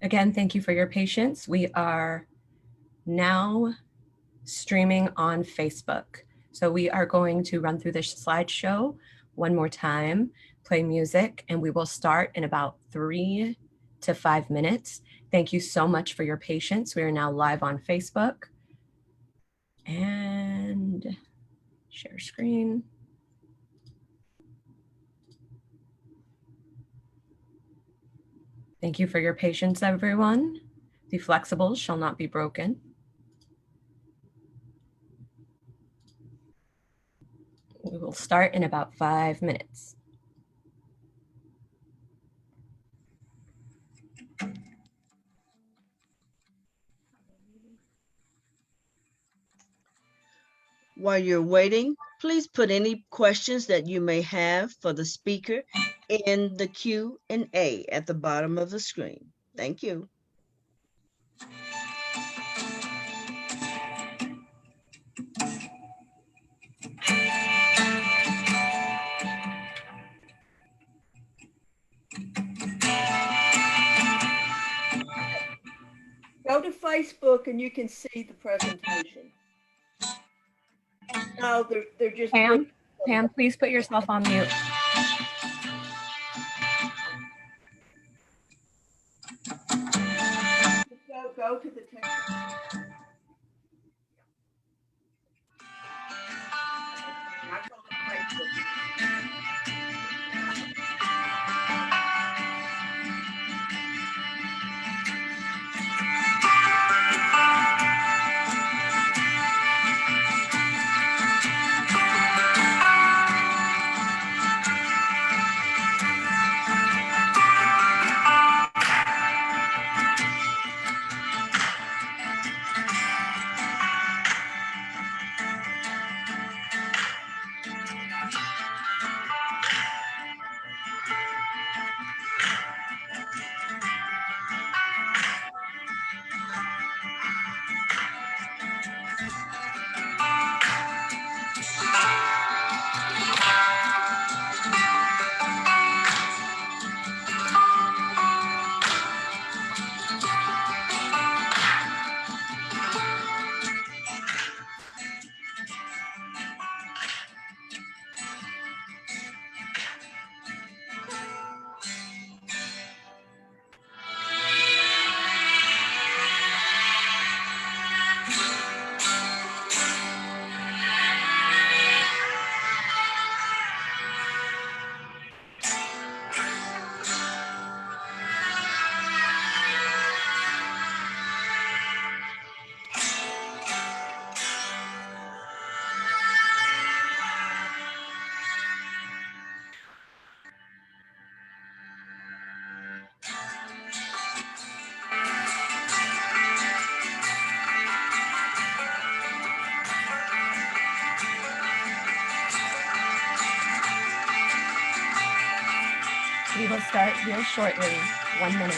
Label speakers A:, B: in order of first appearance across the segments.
A: Again, thank you for your patience. We are now streaming on Facebook. So we are going to run through this slideshow one more time, play music, and we will start in about 3 to 5 minutes. Thank you so much for your patience. We are now live on Facebook. And share screen. Thank you for your patience, everyone. The flexibles shall not be broken. We will start in about 5 minutes.
B: While you're waiting, please put any questions that you may have for the speaker in the Q&A at the bottom of the screen. Thank you.
C: Go to Facebook and you can see the presentation. No, they're just.
A: Pam, please put yourself on mute.
C: Go to the text.
A: We will start here shortly. 1 minute.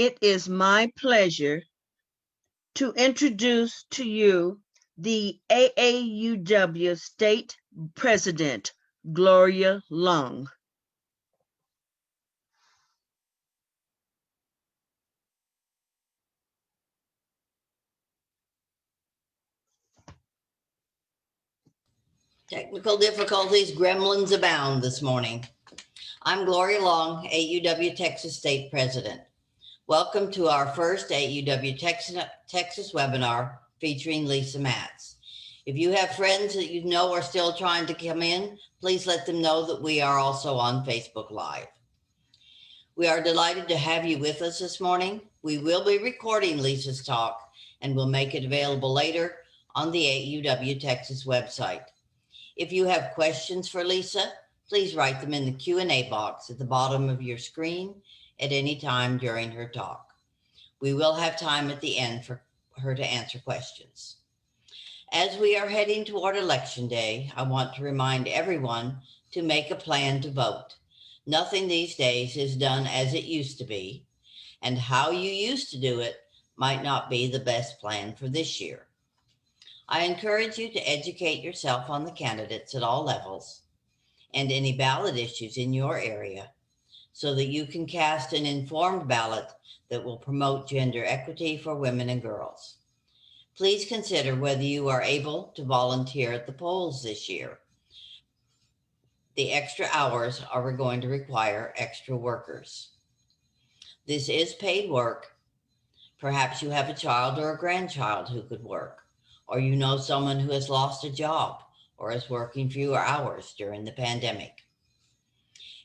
B: it is my pleasure to introduce to you the AAUW State President, Gloria Long.
D: Technical difficulties, gremlins abound this morning. I'm Gloria Long, AUW Texas State President. Welcome to our first AUW Texas webinar featuring Lisa Maatz. If you have friends that you know are still trying to come in, please let them know that we are also on Facebook Live. We are delighted to have you with us this morning. We will be recording Lisa's talk and will make it available later on the AUW Texas website. If you have questions for Lisa, please write them in the Q&A box at the bottom of your screen at any time during her talk. We will have time at the end for her to answer questions. As we are heading toward Election Day, I want to remind everyone to make a plan to vote. Nothing these days is done as it used to be, and how you used to do it might not be the best plan for this year. I encourage you to educate yourself on the candidates at all levels and any ballot issues in your area so that you can cast an informed ballot that will promote gender equity for women and girls. Please consider whether you are able to volunteer at the polls this year. The extra hours are going to require extra workers. This is paid work. Perhaps you have a child or a grandchild who could work, or you know someone who has lost a job or is working fewer hours during the pandemic.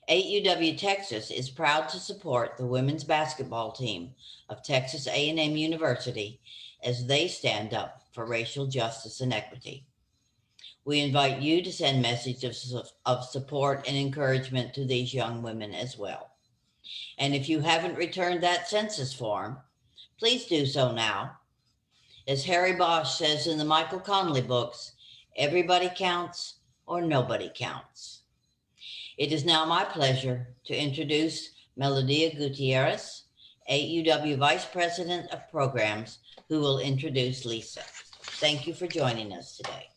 D: AUW Texas is proud to support the women's basketball team of Texas A&M University as they stand up for racial justice and equity. We invite you to send messages of support and encouragement to these young women as well. And if you haven't returned that census form, please do so now. As Harry Bosch says in the Michael Connelly books, everybody counts or nobody counts. It is now my pleasure to introduce Melodia Gutierrez, AUW Vice President of Programs, who will introduce Lisa. Thank you for joining us today.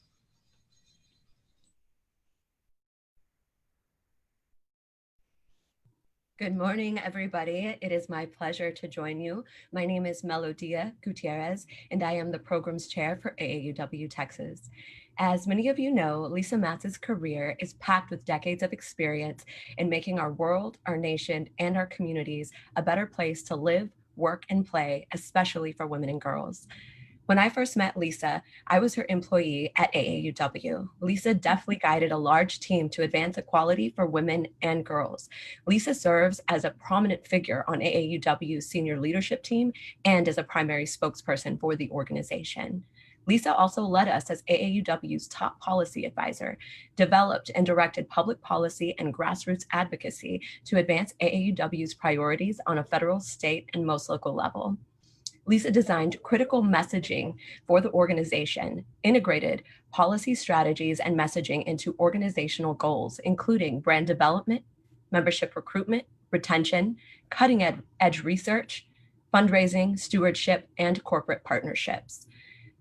A: Good morning, everybody. It is my pleasure to join you. My name is Melodia Gutierrez, and I am the Programs Chair for AAUW Texas. As many of you know, Lisa Maatz's career is packed with decades of experience in making our world, our nation, and our communities a better place to live, work, and play, especially for women and girls. When I first met Lisa, I was her employee at AAUW. Lisa deftly guided a large team to advance equality for women and girls. Lisa serves as a prominent figure on AAUW's senior leadership team and as a primary spokesperson for the organization. Lisa also led us as AAUW's top policy advisor, developed and directed public policy and grassroots advocacy to advance AAUW's priorities on a federal, state, and most local level. Lisa designed critical messaging for the organization, integrated policy strategies and messaging into organizational goals, including brand development, membership recruitment, retention, cutting-edge research, fundraising, stewardship, and corporate partnerships.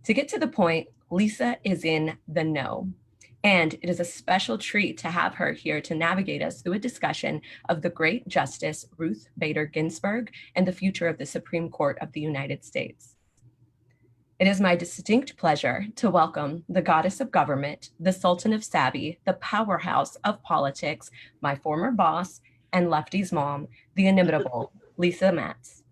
A: To get to the point, Lisa is in the know. And it is a special treat to have her here to navigate us through a discussion of the great Justice Ruth Bader Ginsburg and the future of the Supreme Court of the United States. It is my distinct pleasure to welcome the goddess of government, the Sultan of Savvy, the powerhouse of politics, my former boss, and Lefty's mom, the inimitable Lisa Maatz.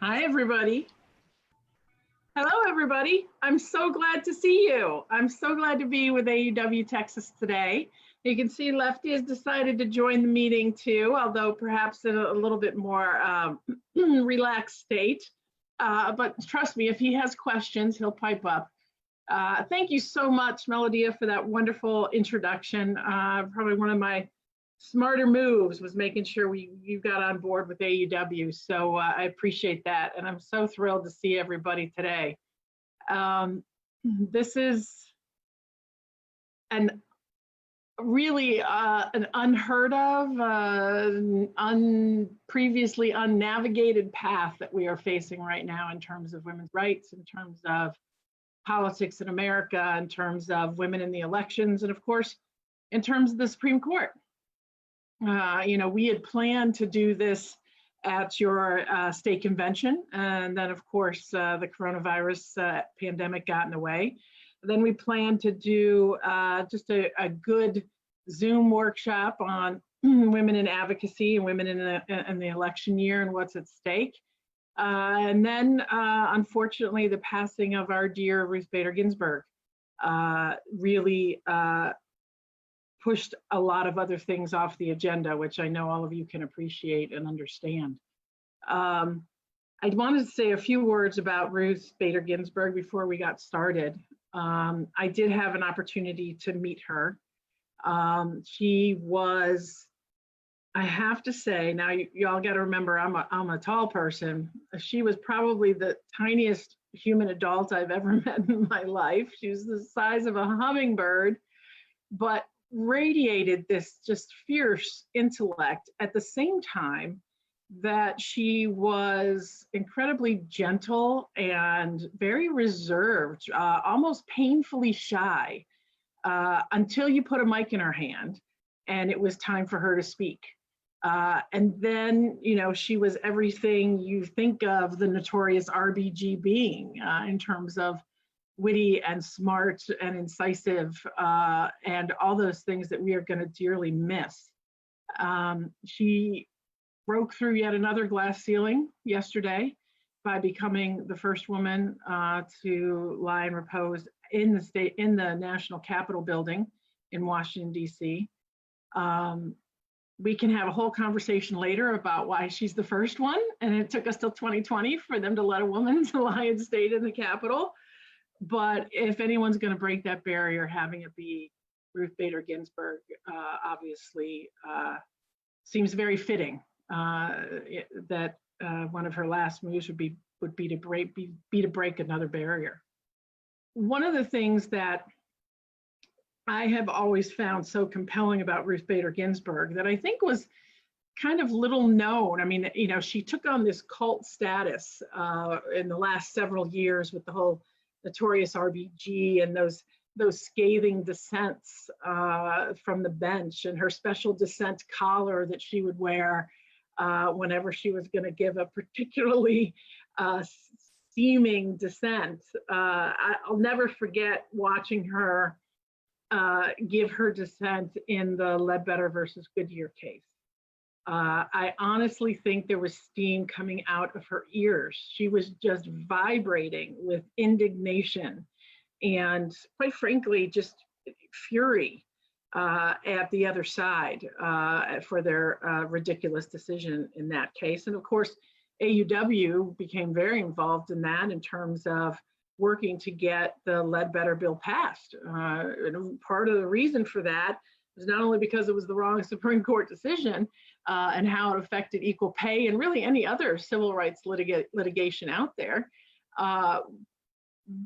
E: Hi, everybody. Hello, everybody. I'm so glad to see you. I'm so glad to be with AUW Texas today. You can see Lefty has decided to join the meeting too, although perhaps in a little bit more relaxed state. But trust me, if he has questions, he'll pipe up. Thank you so much, Melodia, for that wonderful introduction. Probably one of my smarter moves was making sure you got on board with AUW. So I appreciate that. And I'm so thrilled to see everybody today. This is really an unheard of, previously unnavigated path that we are facing right now in terms of women's rights, in terms of politics in America, in terms of women in the elections, and of course, in terms of the Supreme Court. We had planned to do this at your state convention, and then of course, the coronavirus pandemic got in the way. Then we planned to do just a good Zoom workshop on women in advocacy and women in the election year and what's at stake. And then, unfortunately, the passing of our dear Ruth Bader Ginsburg really pushed a lot of other things off the agenda, which I know all of you can appreciate and understand. I wanted to say a few words about Ruth Bader Ginsburg before we got started. I did have an opportunity to meet her. She was, I have to say, now y'all got to remember, I'm a tall person. She was probably the tiniest human adult I've ever met in my life. She was the size of a hummingbird, but radiated this just fierce intellect at the same time that she was incredibly gentle and very reserved, almost painfully shy, until you put a mic in her hand and it was time for her to speak. And then, she was everything you think of the notorious RBG being, in terms of witty and smart and incisive, and all those things that we are going to dearly miss. She broke through yet another glass ceiling yesterday by becoming the first woman to lie in repose in the National Capitol building in Washington, D.C. We can have a whole conversation later about why she's the first one, and it took us till 2020 for them to let a woman to lie in state in the Capitol. But if anyone's going to break that barrier, having it be Ruth Bader Ginsburg obviously seems very fitting. That one of her last moves would be to break another barrier. One of the things that I have always found so compelling about Ruth Bader Ginsburg that I think was kind of little known. I mean, she took on this cult status in the last several years with the whole notorious RBG and those scathing dissents from the bench, and her special dissent collar that she would wear whenever she was going to give a particularly steaming dissent. I'll never forget watching her give her dissent in the Ledbetter versus Goodyear case. I honestly think there was steam coming out of her ears. She was just vibrating with indignation and, quite frankly, just fury at the other side for their ridiculous decision in that case. And of course, AUW became very involved in that in terms of working to get the Ledbetter bill passed. And part of the reason for that was not only because it was the wrong Supreme Court decision and how it affected equal pay and really any other civil rights litigation out there,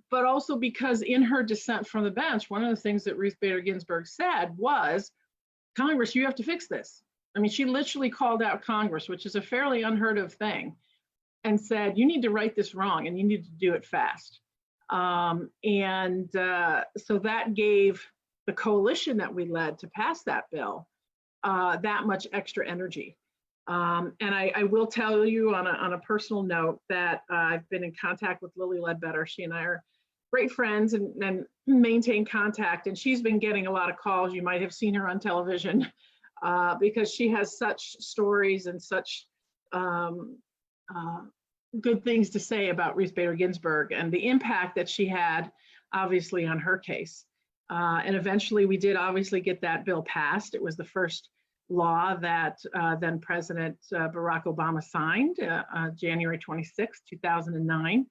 E: but also because in her dissent from the bench, one of the things that Ruth Bader Ginsburg said was, Congress, you have to fix this. I mean, she literally called out Congress, which is a fairly unheard of thing, and said, you need to right this wrong and you need to do it fast. So that gave the coalition that we led to pass that bill that much extra energy. And I will tell you on a personal note that I've been in contact with Lily Ledbetter. She and I are great friends and maintain contact. And she's been getting a lot of calls. You might have seen her on television because she has such stories and such good things to say about Ruth Bader Ginsburg and the impact that she had, obviously, on her case. And eventually we did obviously get that bill passed. It was the first law that then President Barack Obama signed January 26, 2009.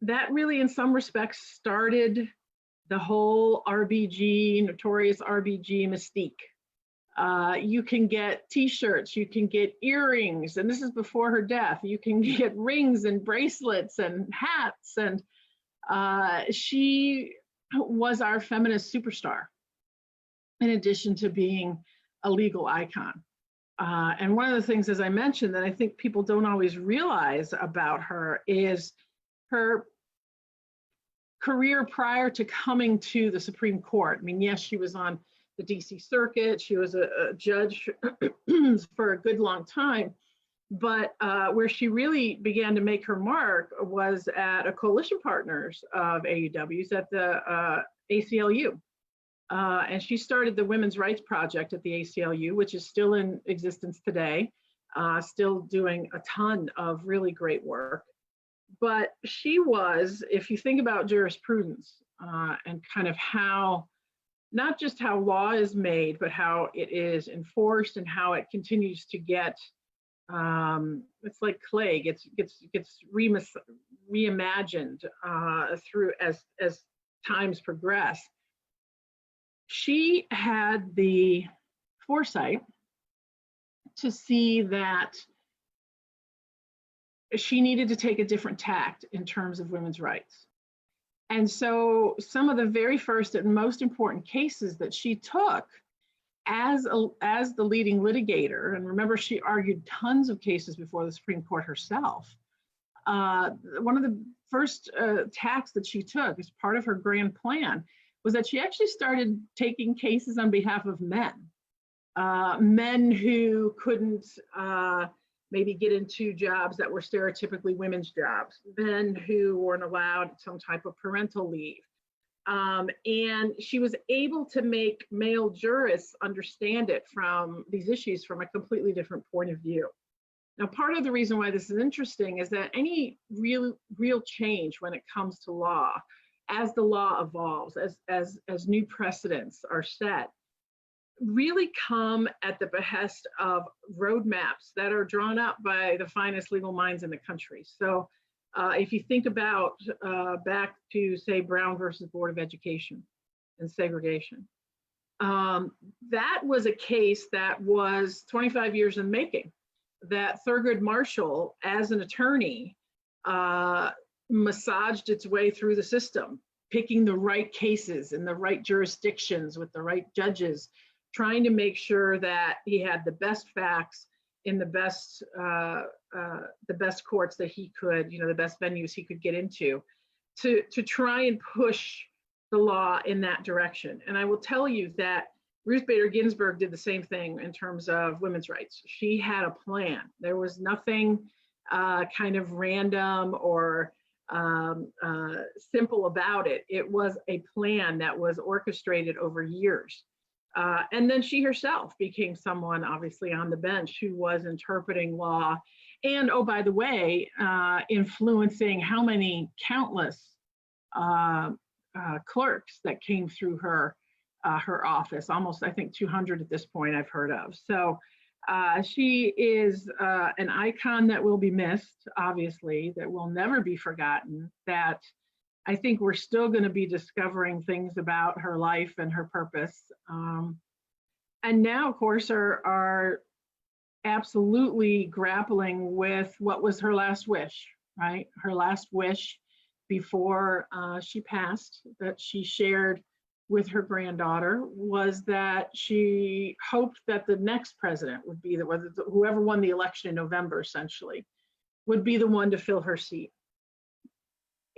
E: that really, in some respects, started the whole RBG, notorious RBG mystique. You can get t-shirts, you can get earrings, and this is before her death. You can get rings and bracelets and hats, and she was our feminist superstar, in addition to being a legal icon. And one of the things, as I mentioned, that I think people don't always realize about her is her career prior to coming to the Supreme Court. I mean, yes, she was on the DC Circuit. She was a judge for a good long time. But where she really began to make her mark was at a coalition partners of AUW's at the ACLU. And she started the Women's Rights Project at the ACLU, which is still in existence today, still doing a ton of really great work. But she was, if you think about jurisprudence and kind of how, not just how law is made, but how it is enforced and how it continues to get, it's like clay, gets reimagined through as times progress. She had the foresight to see that she needed to take a different tact in terms of women's rights. And so some of the very first and most important cases that she took as the leading litigator, and remember, she argued tons of cases before the Supreme Court herself. One of the first tacks that she took as part of her grand plan was that she actually started taking cases on behalf of men, men who couldn't maybe get into jobs that were stereotypically women's jobs, men who weren't allowed some type of parental leave. And she was able to make male jurists understand it from these issues from a completely different point of view. Now, part of the reason why this is interesting is that any real change when it comes to law, as the law evolves, as new precedents are set, really come at the behest of roadmaps that are drawn up by the finest legal minds in the country. So if you think about back to, say, Brown versus Board of Education and segregation, that was a case that was 25 years in making, that Thurgood Marshall, as an attorney, massaged its way through the system, picking the right cases in the right jurisdictions with the right judges, trying to make sure that he had the best facts in the best courts that he could, the best venues he could get into, to try and push the law in that direction. And I will tell you that Ruth Bader Ginsburg did the same thing in terms of women's rights. She had a plan. There was nothing kind of random or simple about it. It was a plan that was orchestrated over years. And then she herself became someone, obviously, on the bench who was interpreting law and, oh, by the way, influencing how many countless clerks that came through her office, almost, I think, 200 at this point I've heard of. So she is an icon that will be missed, obviously, that will never be forgotten, that I think we're still going to be discovering things about her life and her purpose. And now, of course, are absolutely grappling with what was her last wish, right? Her last wish before she passed, that she shared with her granddaughter, was that she hoped that the next president would be whoever won the election in November, essentially, would be the one to fill her seat.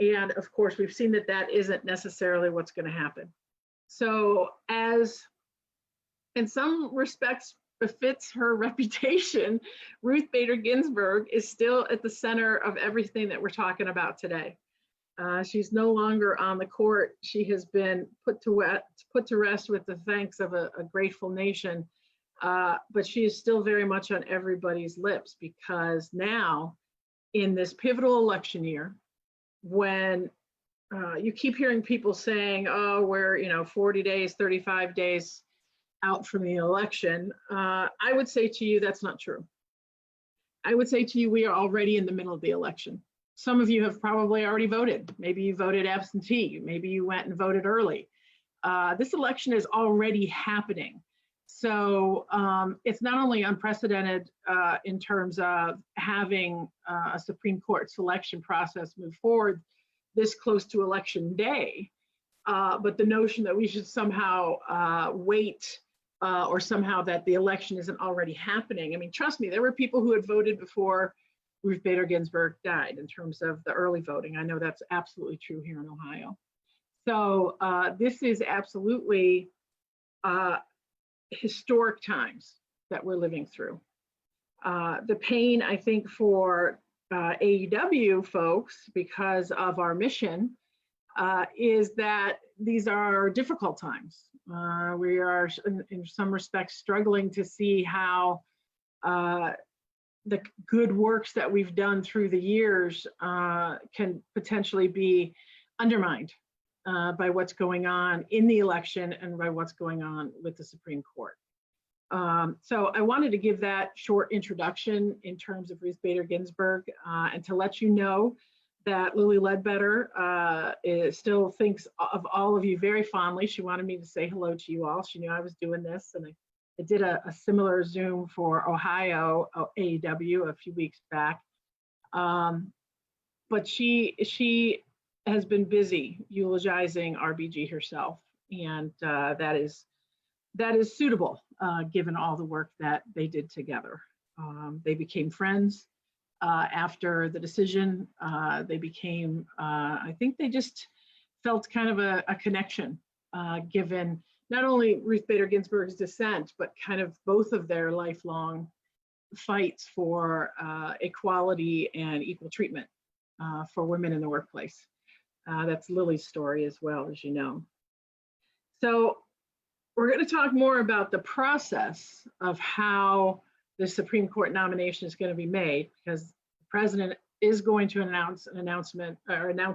E: And of course, we've seen that that isn't necessarily what's going to happen. So, as in some respects befits her reputation, Ruth Bader Ginsburg is still at the center of everything that we're talking about today. She's no longer on the court. She has been put to rest with the thanks of a grateful nation. But she is still very much on everybody's lips, because now, in this pivotal election year, when you keep hearing people saying, oh, we're 40 days, 35 days out from the election, I would say to you that's not true. I would say to you we are already in the middle of the election. Some of you have probably already voted. Maybe you voted absentee. Maybe you went and voted early. This election is already happening. So it's not only unprecedented in terms of having a Supreme Court selection process move forward this close to election day, but the notion that we should somehow wait or somehow that the election isn't already happening. I mean, trust me, there were people who had voted before Ruth Bader Ginsburg died in terms of the early voting. I know that's absolutely true here in Ohio. So this is absolutely historic times that we're living through. The pain, I think, for AUW folks, because of our mission, is that these are difficult times. We are, in some respects, struggling to see how the good works that we've done through the years can potentially be undermined by what's going on in the election and by what's going on with the Supreme Court. So I wanted to give that short introduction in terms of Ruth Bader Ginsburg and to let you know that Lily Ledbetter still thinks of all of you very fondly. She wanted me to say hello to you all. She knew I was doing this, and I did a similar Zoom for Ohio AAUW a few weeks back. But she has been busy eulogizing RBG herself, and that is suitable given all the work that they did together. They became friends after the decision. They became, I think they just felt kind of a connection given not only Ruth Bader Ginsburg's dissent, but kind of both of their lifelong fights for equality and equal treatment for women in the workplace. That's Lily's story as well, as you know. So we're going to talk more about the process of how the Supreme Court nomination is going to be made, because the president is going to announce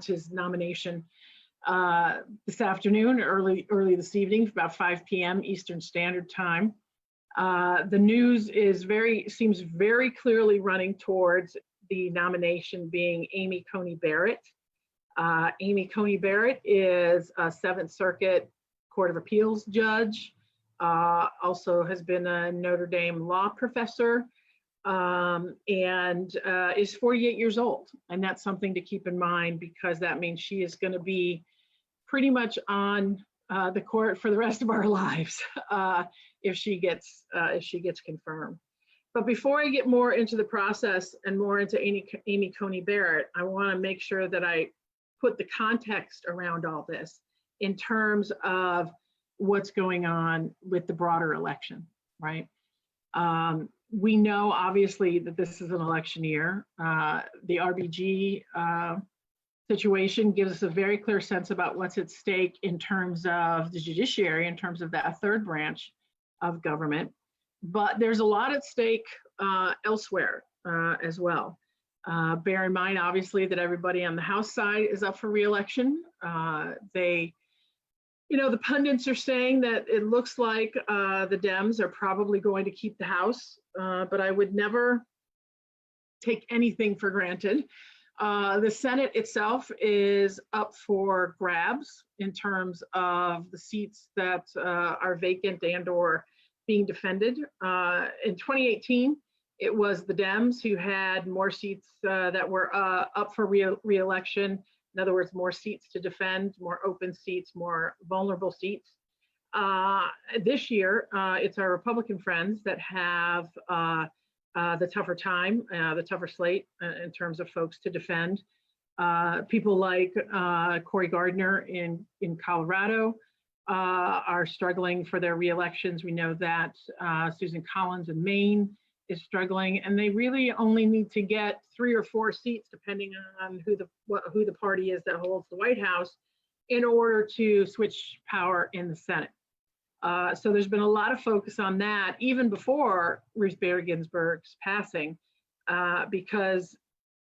E: his nomination this afternoon, early this evening, about 5 p.m. Eastern Standard Time. The news seems very clearly running towards the nomination being Amy Coney Barrett. Amy Coney Barrett is a 7th Circuit Court of Appeals judge, also has been a Notre Dame law professor, and is 48 years old. And that's something to keep in mind, because that means she is going to be pretty much on the court for the rest of our lives if she gets confirmed. But before I get more into the process and more into Amy Coney Barrett, I want to make sure that I put the context around all this in terms of what's going on with the broader election, right? We know, obviously, that this is an election year. The RBG situation gives us a very clear sense about what's at stake in terms of the judiciary, in terms of that third branch of government. But there's a lot at stake elsewhere as well. Bear in mind, obviously, that everybody on the House side is up for re-election. The pundits are saying that it looks like the Dems are probably going to keep the House, but I would never take anything for granted. The Senate itself is up for grabs in terms of the seats that are vacant and or being defended. In 2018, it was the Dems who had more seats that were up for re-election. In other words, more seats to defend, more open seats, more vulnerable seats. This year, it's our Republican friends that have the tougher time, the tougher slate in terms of folks to defend. People like Cory Gardner in Colorado are struggling for their re-elections. We know that Susan Collins in Maine is struggling, and they really only need to get 3 or 4 seats, depending on who the party is that holds the White House, in order to switch power in the Senate. So there's been a lot of focus on that, even before Ruth Bader Ginsburg's passing, because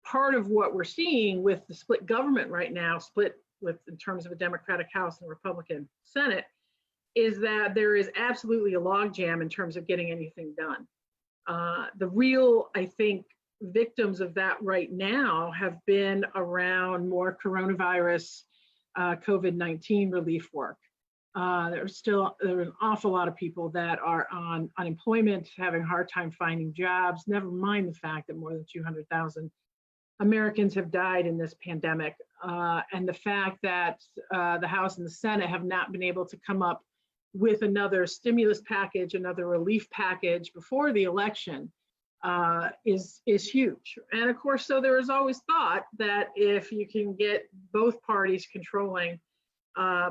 E: part of what we're seeing with the split government right now, in terms of a Democratic House and Republican Senate, is that there is absolutely a logjam in terms of getting anything done. The real, I think, victims of that right now have been around more coronavirus, COVID-19 relief work. There's an awful lot of people that are on unemployment, having a hard time finding jobs, never mind the fact that more than 200,000 Americans have died in this pandemic. And the fact that the House and the Senate have not been able to come up with another stimulus package, another relief package before the election is huge. And of course, so there is always thought that if you can get both parties controlling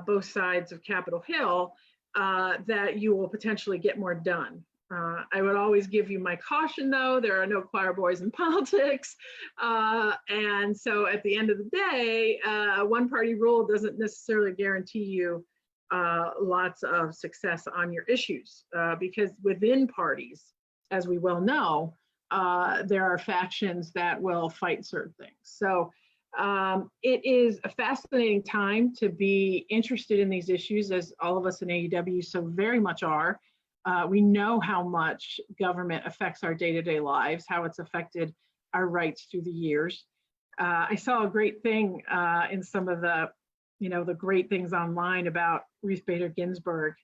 E: both sides of Capitol Hill, that you will potentially get more done. I would always give you my caution, though, there are no choir boys in politics. And so at the end of the day, one party rule doesn't necessarily guarantee you lots of success on your issues, because within parties, as we well know, there are factions that will fight certain things. So it is a fascinating time to be interested in these issues, as all of us in AUW so very much are. We know how much government affects our day-to-day lives, how it's affected our rights through the years. I saw a great thing in some of the great things online about Ruth Bader Ginsburg.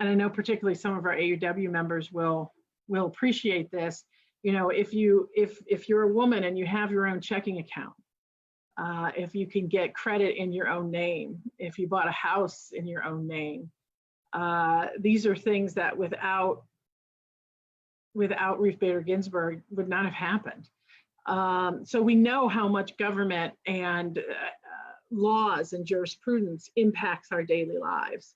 E: And I know particularly some of our AUW members will appreciate this. If you're a woman and you have your own checking account, if you can get credit in your own name, if you bought a house in your own name, these are things that without Ruth Bader Ginsburg would not have happened. So we know how much government and laws and jurisprudence impacts our daily lives.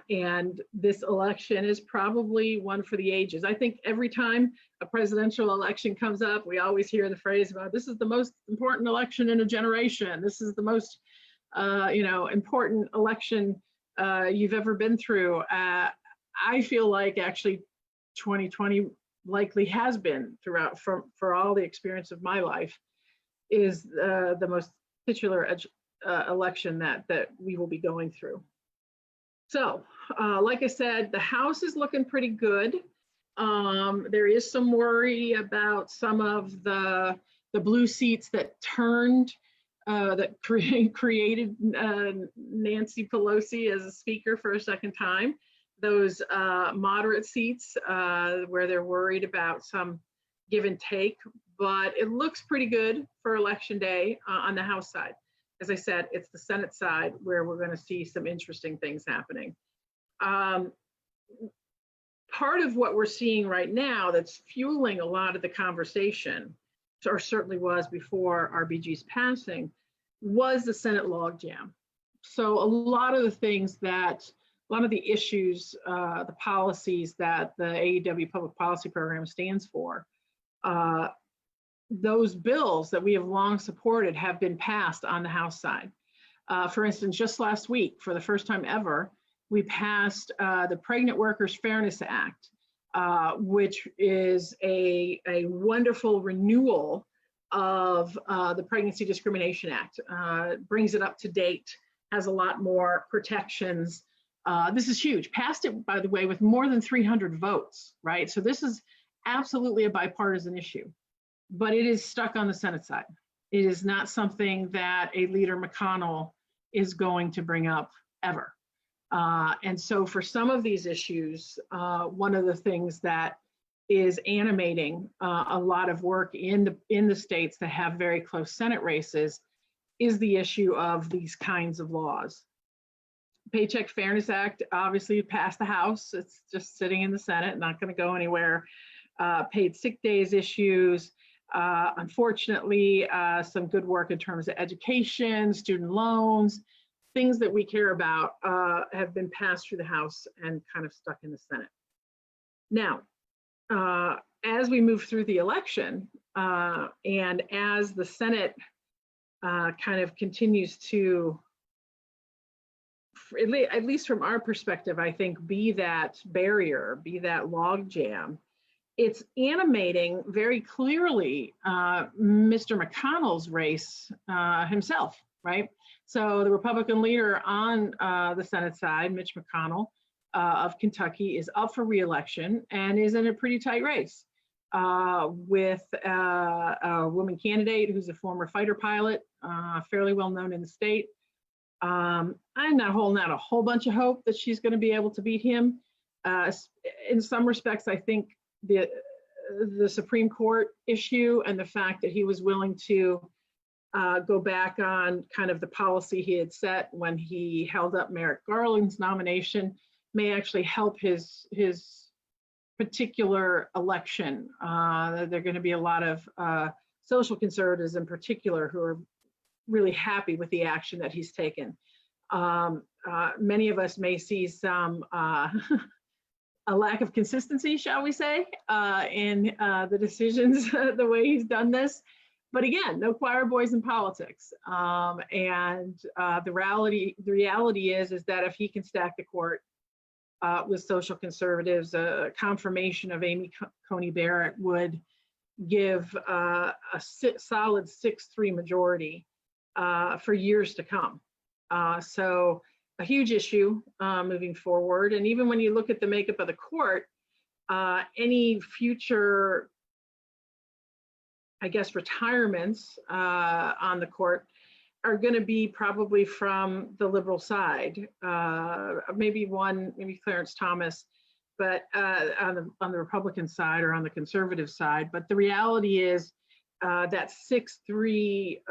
E: And this election is probably one for the ages. I think every time a presidential election comes up, we always hear the phrase about this is the most important election in a generation. This is the most important election you've ever been through. I feel like actually 2020 likely has been throughout for all the experience of my life is the most titular election that we will be going through. So, like I said, the House is looking pretty good. There is some worry about some of the blue seats that turned, that created Nancy Pelosi as a speaker for a second time. Those moderate seats where they're worried about some give and take, but it looks pretty good for Election Day on the House side. As I said, it's the Senate side where we're going to see some interesting things happening. Part of what we're seeing right now that's fueling a lot of the conversation, or certainly was before RBG's passing, was the Senate logjam. So a lot of the things that, a lot of the issues, the policies that the AAUW Public Policy Program stands for, those bills that we have long supported have been passed on the House side. For instance, just last week, for the first time ever, we passed the Pregnant Workers Fairness Act, which is a wonderful renewal of the Pregnancy Discrimination Act. Brings it up to date, has a lot more protections. This is huge. Passed it, by the way, with more than 300 votes, right? So this is absolutely a bipartisan issue. But it is stuck on the Senate side. It is not something that a leader McConnell is going to bring up ever. And so for some of these issues, one of the things that is animating a lot of work in the states that have very close Senate races is the issue of these kinds of laws. Paycheck Fairness Act obviously passed the House. It's just sitting in the Senate, not going to go anywhere. Paid sick days issues. Unfortunately, some good work in terms of education, student loans, things that we care about have been passed through the House and kind of stuck in the Senate. Now, as we move through the election and as the Senate kind of continues to, at least from our perspective, I think, be that barrier, be that logjam, it's animating very clearly Mr. McConnell's race himself, right? So the Republican leader on the Senate side, Mitch McConnell of Kentucky, is up for re-election and is in a pretty tight race. with a woman candidate who's a former fighter pilot, fairly well known in the state. I'm not holding out a whole bunch of hope that she's going to be able to beat him. In some respects, I think the Supreme Court issue and the fact that he was willing to go back on kind of the policy he had set when he held up Merrick Garland's nomination may actually help his particular election. There are going to be a lot of social conservatives in particular who are really happy with the action that he's taken. Many of us may see some a lack of consistency, shall we say, in the decisions, the way he's done this. But again, no choir boys in politics. The reality is that if he can stack the court with social conservatives, a confirmation of Amy Coney Barrett would give a solid 6-3 majority for years to come. So a huge issue moving forward. And even when you look at the makeup of the court, any future, I guess, retirements on the court are going to be probably from the liberal side. Maybe Clarence Thomas, but on the Republican side or on the conservative side. But the reality is that 6-3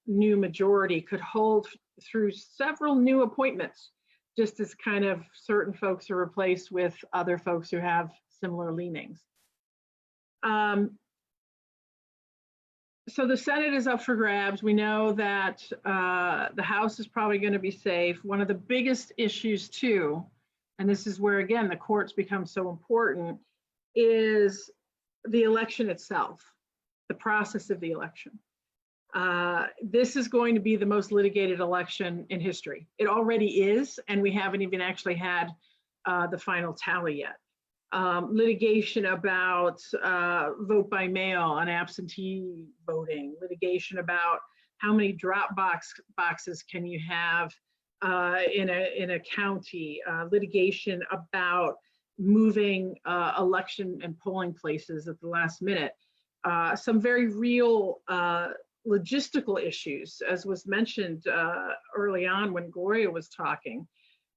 E: new majority could hold through several new appointments, just as kind of certain folks are replaced with other folks who have similar leanings. So the Senate is up for grabs. We know that the House is probably going to be safe. One of the biggest issues too, and this is where, again, the courts become so important, is the election itself, the process of the election. This is going to be the most litigated election in history. It already is, and we haven't even actually had the final tally yet. Litigation about vote by mail and absentee voting, litigation about how many drop boxes can you have in a county, litigation about moving election and polling places at the last minute. Some very real logistical issues, as was mentioned early on when Gloria was talking.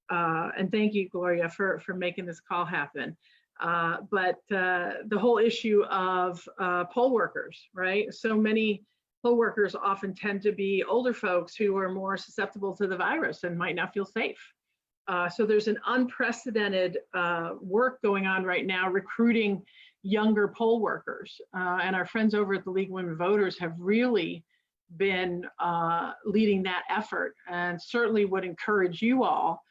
E: And thank you, Gloria, for making this call happen. But the whole issue of poll workers, right? So many poll workers often tend to be older folks who are more susceptible to the virus and might not feel safe. So there's an unprecedented work going on right now recruiting younger poll workers. And our friends over at the League of Women Voters have really been leading that effort, and certainly would encourage you all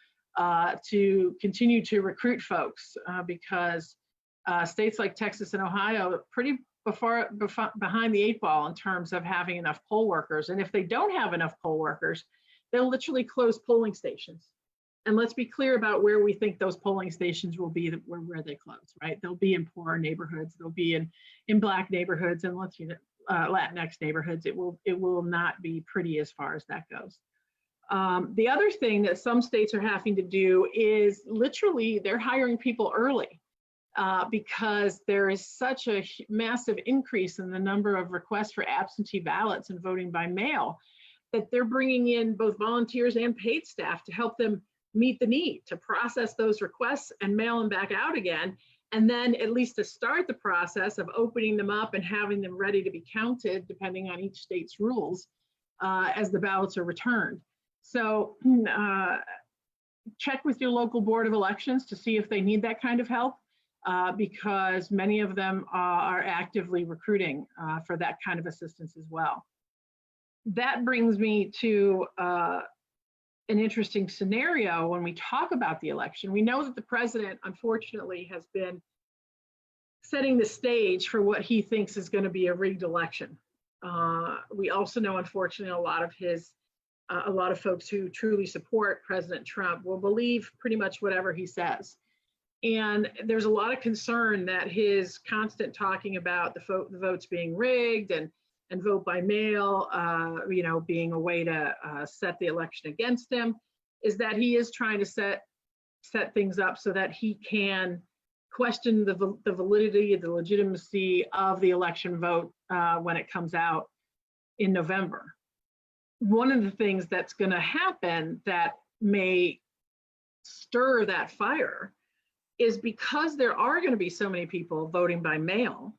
E: to continue to recruit folks because states like Texas and Ohio are pretty behind the 8 ball in terms of having enough poll workers. And if they don't have enough poll workers, they'll literally close polling stations. And let's be clear about where we think those polling stations will be where they close, right? They'll be in poorer neighborhoods, they'll be in Black neighborhoods and Latinx neighborhoods. It will not be pretty as far as that goes. The other thing that some states are having to do is literally they're hiring people early because there is such a massive increase in the number of requests for absentee ballots and voting by mail that they're bringing in both volunteers and paid staff to help them meet the need to process those requests and mail them back out again. And then at least to start the process of opening them up and having them ready to be counted, depending on each state's rules, as the ballots are returned. So check with your local board of elections to see if they need that kind of help, because many of them are actively recruiting for that kind of assistance as well. That brings me to an interesting scenario when we talk about the election. We know that the president, unfortunately, has been setting the stage for what he thinks is going to be a rigged election. We also know, unfortunately, a lot of folks who truly support President Trump will believe pretty much whatever he says. And there's a lot of concern that his constant talking about the votes being rigged and vote by mail, being a way to set the election against him, is that he is trying to set things up so that he can question the validity, the legitimacy of the election vote when it comes out in November. One of the things that's going to happen that may stir that fire is because there are going to be so many people voting by mail,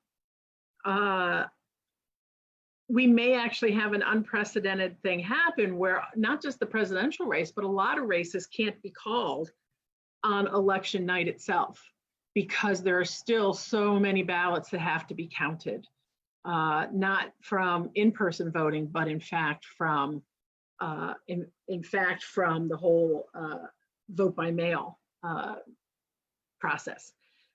E: we may actually have an unprecedented thing happen where not just the presidential race, but a lot of races can't be called on election night itself because there are still so many ballots that have to be counted, not from in-person voting, but in fact from the whole vote by mail process.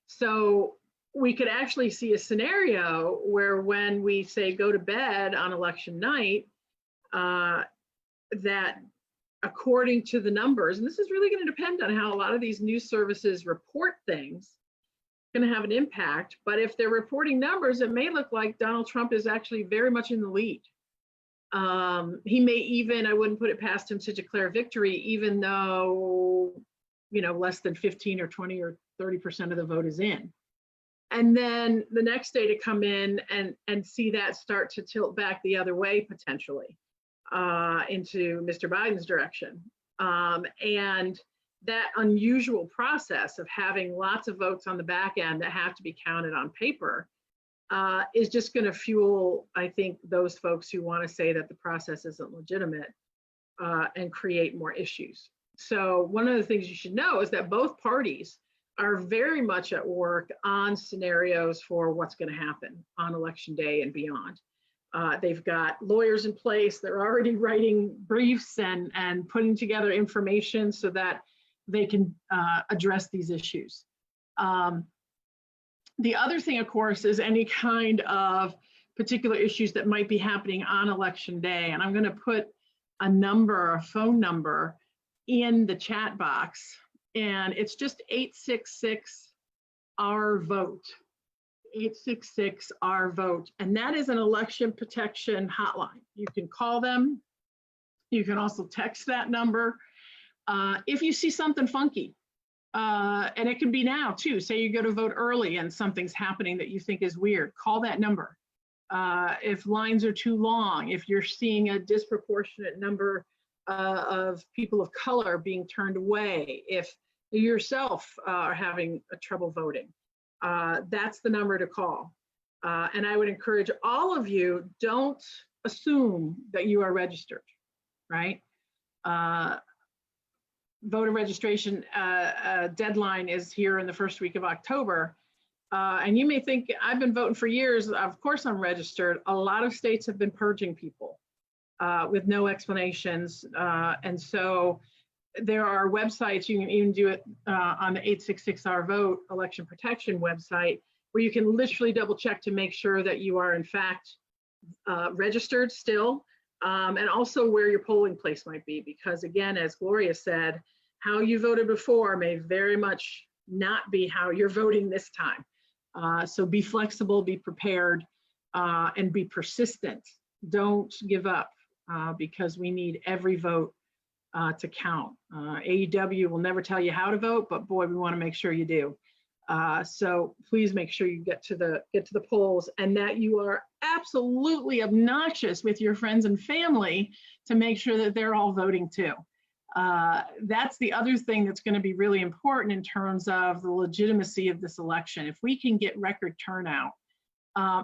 E: So we could actually see a scenario where when we say go to bed on election night, that according to the numbers, and this is really going to depend on how a lot of these news services report things, going to have an impact. But if they're reporting numbers, it may look like Donald Trump is actually very much in the lead. He may even, I wouldn't put it past him to declare victory, even though, less than 15 or 20 or 30% of the vote is in. And then the next day to come in and see that start to tilt back the other way potentially into Mr. Biden's direction. And that unusual process of having lots of votes on the back end that have to be counted on paper is just going to fuel, I think, those folks who want to say that the process isn't legitimate and create more issues. So one of the things you should know is that both parties are very much at work on scenarios for what's going to happen on election day and beyond. They've got lawyers in place. They're already writing briefs and putting together information so that they can address these issues. The other thing, of course, is any kind of particular issues that might be happening on election day. And I'm going to put a phone number in the chat box. And it's just 866-R-VOTE, 866-R-VOTE. And that is an election protection hotline. You can call them. You can also text that number. If you see something funky, and it can be now too, say you go to vote early and something's happening that you think is weird, call that number. If lines are too long, if you're seeing a disproportionate number of people of color being turned away, if you yourself are having trouble voting, that's the number to call. And I would encourage all of you, don't assume that you are registered, right? Voter registration deadline is here in the first week of October. And you may think, I've been voting for years, of course I'm registered. A lot of states have been purging people with no explanations. And so there are websites, you can even do it on the 866-R-VOTE election protection website, where you can literally double check to make sure that you are in fact registered still, and also where your polling place might be. Because again, as Gloria said, how you voted before may very much not be how you're voting this time. So be flexible, be prepared, and be persistent. Don't give up because we need every vote to count. AAUW will never tell you how to vote, but boy, we want to make sure you do. So please make sure you get to the polls, and that you are absolutely obnoxious with your friends and family to make sure that they're all voting too. That's the other thing that's going to be really important in terms of the legitimacy of this election. If we can get record turnout,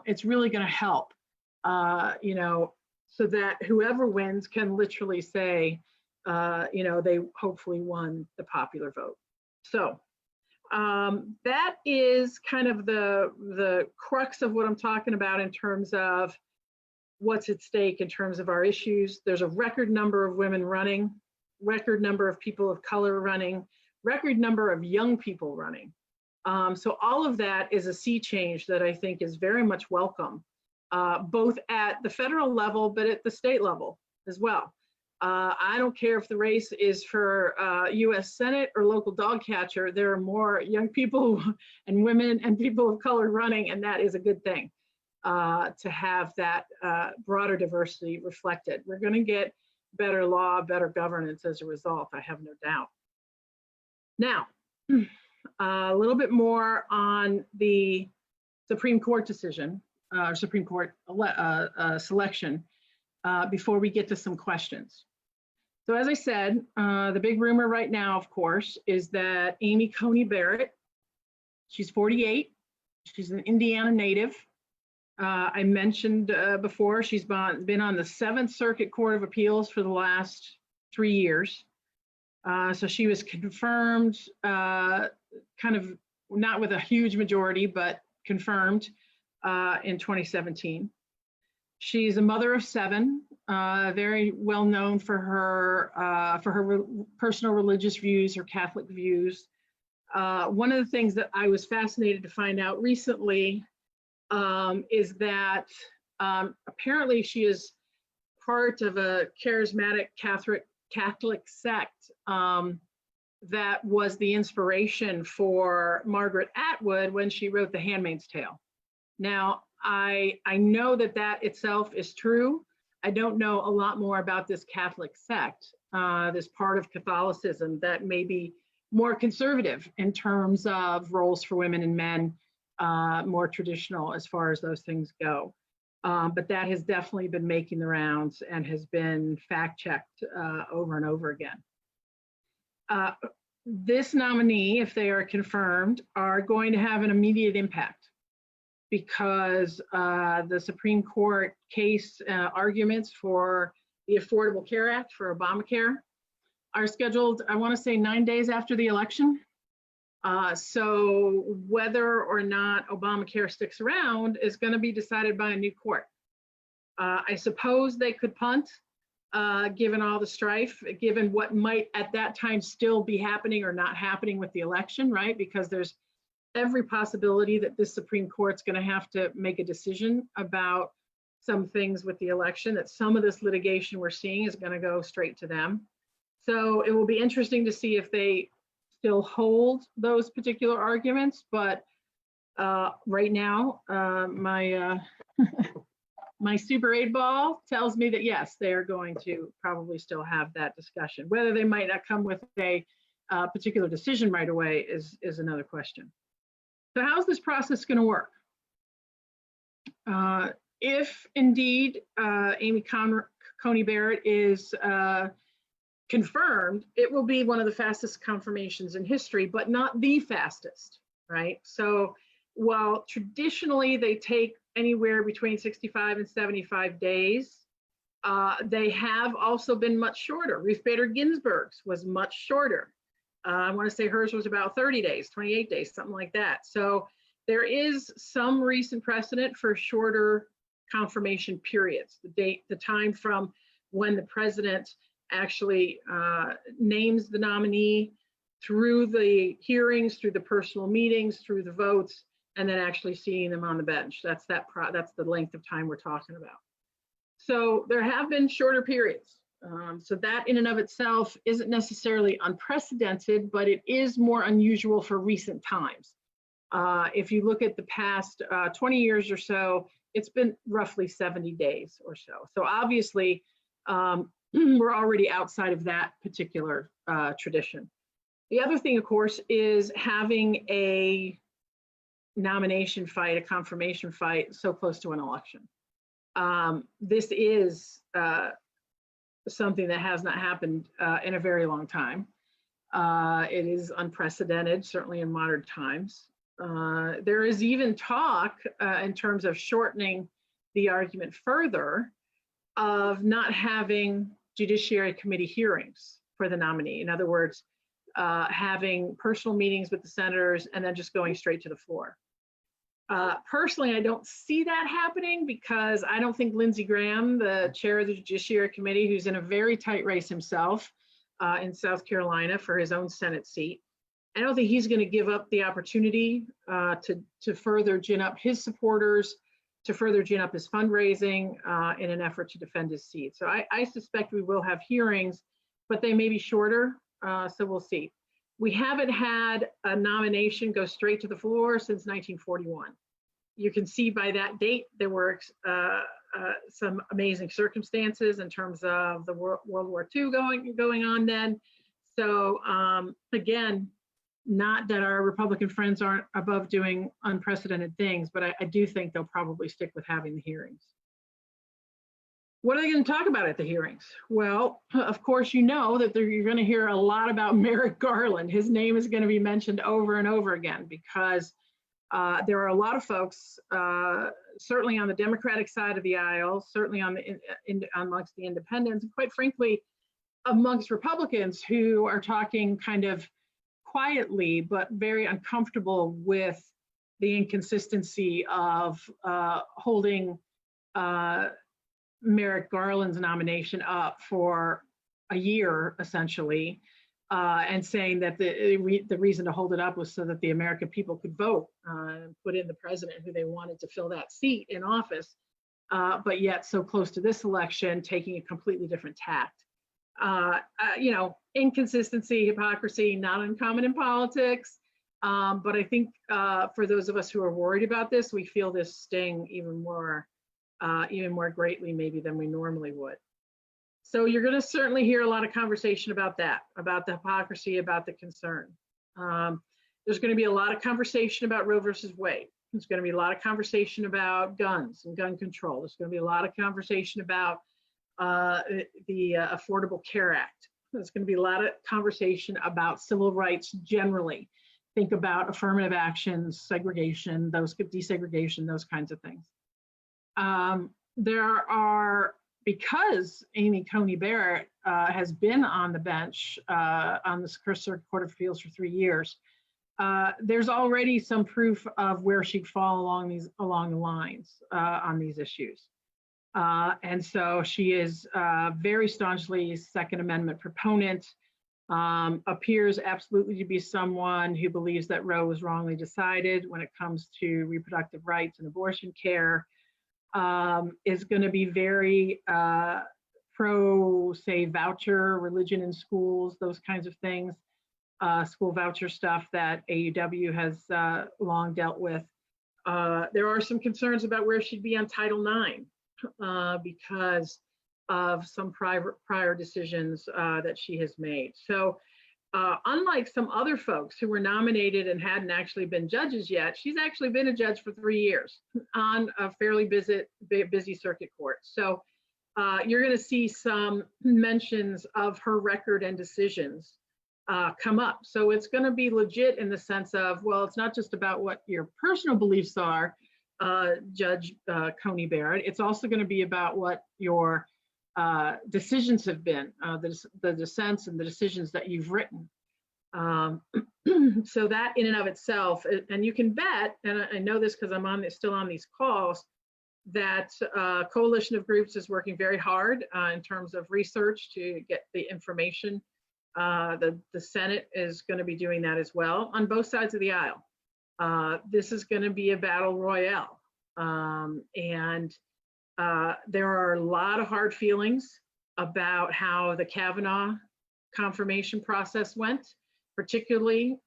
E: it's really going to help, so that whoever wins can literally say, they hopefully won the popular vote. So that is kind of the crux of what I'm talking about in terms of what's at stake in terms of our issues. There's a record number of women running, record number of people of color running, record number of young people running. So all of that is a sea change that I think is very much welcome, both at the federal level, but at the state level as well. I don't care if the race is for US Senate or local dog catcher, there are more young people and women and people of color running, and that is a good thing to have that broader diversity reflected. We're going to get better law, better governance as a result, I have no doubt. Now, a little bit more on the Supreme Court decision, or Supreme Court selection, before we get to some questions. So as I said, the big rumor right now, of course, is that Amy Coney Barrett, she's 48, she's an Indiana native. I mentioned before, she's been on the 7th Circuit Court of Appeals for the last 3 years. So she was confirmed, kind of not with a huge majority, but confirmed in 2017. She's a mother of 7, very well known for her personal religious views, her Catholic views. One of the things that I was fascinated to find out recently is that apparently she is part of a charismatic Catholic sect that was the inspiration for Margaret Atwood when she wrote The Handmaid's Tale. Now, I know that that itself is true. I don't know a lot more about this Catholic sect, this part of Catholicism that may be more conservative in terms of roles for women and men, more traditional as far as those things go. But that has definitely been making the rounds and has been fact-checked over and over again. This nominee, if they are confirmed, are going to have an immediate impact because the Supreme Court case arguments for the Affordable Care Act for Obamacare are scheduled, I want to say 9 days after the election. So whether or not Obamacare sticks around is going to be decided by a new court. I suppose they could punt, given all the strife, given what might at that time still be happening or not happening with the election, right? Because there's every possibility that this Supreme Court's going to have to make a decision about some things with the election, that some of this litigation we're seeing is going to go straight to them. So it will be interesting to see if they still hold those particular arguments, but right now, my Super 8 ball tells me that yes, they are going to probably still have that discussion. Whether they might not come with a particular decision right away is another question. So how's this process going to work? If indeed Amy Coney Barrett is confirmed, it will be one of the fastest confirmations in history, but not the fastest, right? So while traditionally they take anywhere between 65 and 75 days, they have also been much shorter. Ruth Bader Ginsburg's was much shorter. I want to say hers was about 30 days, 28 days, something like that. So there is some recent precedent for shorter confirmation periods. The time from when the president actually names the nominee, through the hearings, through the personal meetings, through the votes, and then actually seeing them on the bench. That's the length of time we're talking about. So there have been shorter periods. So that in and of itself isn't necessarily unprecedented, but it is more unusual for recent times. If you look at the past 20 years or so, it's been roughly 70 days or so. So obviously, we're already outside of that particular tradition. The other thing, of course, is having a nomination fight, a confirmation fight so close to an election. This is something that has not happened in a very long time. It is unprecedented, certainly in modern times. There is even talk in terms of shortening the argument further of not having Judiciary Committee hearings for the nominee. In other words, having personal meetings with the senators and then just going straight to the floor. Personally, I don't see that happening because I don't think Lindsey Graham, the chair of the Judiciary Committee, who's in a very tight race himself in South Carolina for his own Senate seat, I don't think he's going to give up the opportunity to further gin up his supporters, to further gin up his fundraising in an effort to defend his seat. So I suspect we will have hearings, but they may be shorter, so we'll see. We haven't had a nomination go straight to the floor since 1941. You can see by that date, there were some amazing circumstances in terms of the World War II going on then. So again, Not that our Republican friends aren't above doing unprecedented things, but I do think they'll probably stick with having the hearings. What are they going to talk about at the hearings? Well, of course, you know that you're going to hear a lot about Merrick Garland. His name is going to be mentioned over and over again because there are a lot of folks, certainly on the Democratic side of the aisle, certainly on amongst the independents, and quite frankly, amongst Republicans who are talking kind of quietly, but very uncomfortable with the inconsistency of holding Merrick Garland's nomination up for a year, essentially, and saying that the reason to hold it up was so that the American people could vote and put in the president who they wanted to fill that seat in office, but yet so close to this election, taking a completely different tact. You know, inconsistency, hypocrisy, not uncommon in politics. But I think for those of us who are worried about this, we feel this sting even more greatly maybe than we normally would. So you're going to certainly hear a lot of conversation about that, about the hypocrisy, about the concern. There's going to be a lot of conversation about Roe versus Wade. There's going to be a lot of conversation about guns and gun control. There's going to be a lot of conversation about the Affordable Care Act. There's going to be a lot of conversation about civil rights generally. Think about affirmative actions, segregation, desegregation, those kinds of things. There are, because Amy Coney Barrett has been on the bench on the First Circuit Court of Appeals for 3 years, there's already some proof of where she'd fall along the lines on these issues. And so she is very staunchly Second Amendment proponent, appears absolutely to be someone who believes that Roe was wrongly decided when it comes to reproductive rights and abortion care, is going to be very pro, say, voucher, religion in schools, those kinds of things, school voucher stuff that AUW has long dealt with. There are some concerns about where she'd be on Title IX. Because of some prior decisions that she has made. So unlike some other folks who were nominated and hadn't actually been judges yet, she's actually been a judge for 3 years on a fairly busy circuit court. So you're going to see some mentions of her record and decisions come up. So it's going to be legit in the sense of, well, it's not just about what your personal beliefs are, Judge Coney Barrett. It's also going to be about what your decisions have been, the dissents and the decisions that you've written. So that in and of itself, and you can bet, and I know this because I'm still on these calls, that coalition of groups is working very hard in terms of research to get the information. The Senate is going to be doing that as well on both sides of the aisle. This is going to be a battle royale. And there are a lot of hard feelings about how the Kavanaugh confirmation process went, particularly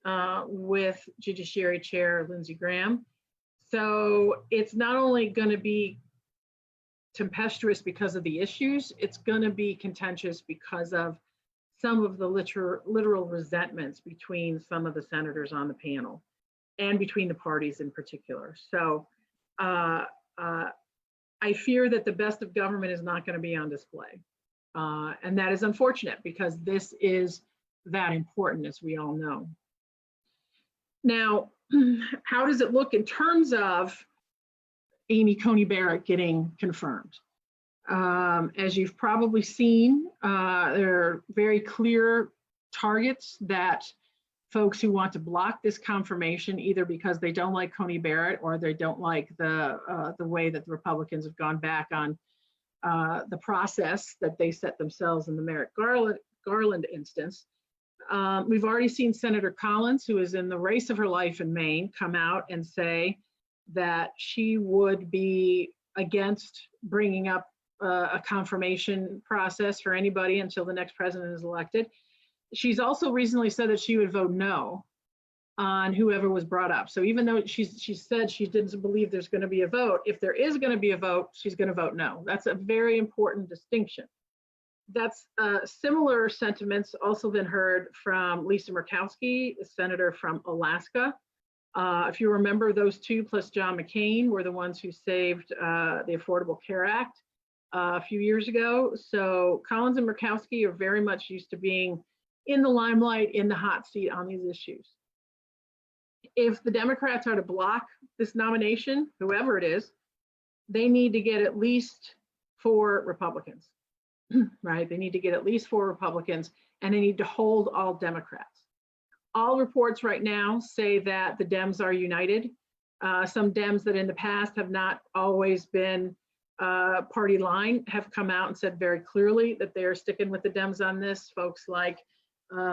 E: with Judiciary Chair Lindsey Graham. So it's not only going to be tempestuous because of the issues, it's going to be contentious because of some of the literal resentments between some of the senators on the panel and between the parties in particular. So I fear that the best of government is not going to be on display. And that is unfortunate because this is that important, as we all know. Now, how does it look in terms of Amy Coney Barrett getting confirmed? As you've probably seen, there are very clear targets that folks who want to block this confirmation, either because they don't like Coney Barrett or they don't like the way that the Republicans have gone back on the process that they set themselves in the Merrick Garland instance. We've already seen Senator Collins, who is in the race of her life in Maine, come out and say that she would be against bringing up a confirmation process for anybody until the next president is elected. She's also recently said that she would vote no on whoever was brought up. So even though she said she didn't believe there's going to be a vote, if there is going to be a vote, she's going to vote no. That's a very important distinction, That's similar sentiments also been heard from Lisa Murkowski, the senator from Alaska. If you remember, those two plus John McCain were the ones who saved the Affordable Care Act a few years ago. So Collins and Murkowski are very much used to being in the limelight, in the hot seat on these issues. If the Democrats are to block this nomination, whoever it is, they need to get at least 4 Republicans, right? They need to get at least 4 Republicans, and they need to hold all Democrats. All reports right now say that the Dems are united. Some Dems that in the past have not always been party line have come out and said very clearly that they are sticking with the Dems on this. Folks like,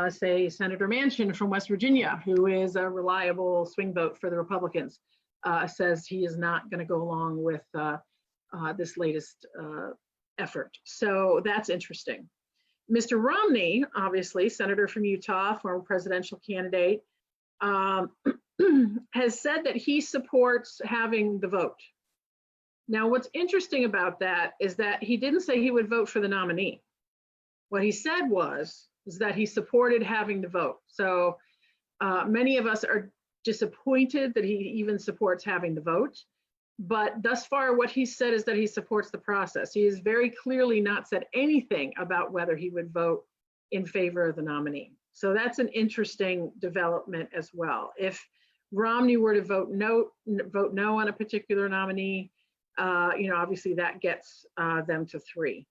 E: say, Senator Manchin from West Virginia, who is a reliable swing vote for the Republicans, says he is not going to go along with this latest effort. So that's interesting. Mr. Romney, obviously, senator from Utah, former presidential candidate, has said that he supports having the vote. Now, what's interesting about that is that he didn't say he would vote for the nominee. What he said was that he supported having the vote. So many of us are disappointed that he even supports having the vote. But thus far, what he said is that he supports the process. He has very clearly not said anything about whether he would vote in favor of the nominee. So that's an interesting development as well. If Romney were to vote no on a particular nominee, obviously that gets them to 3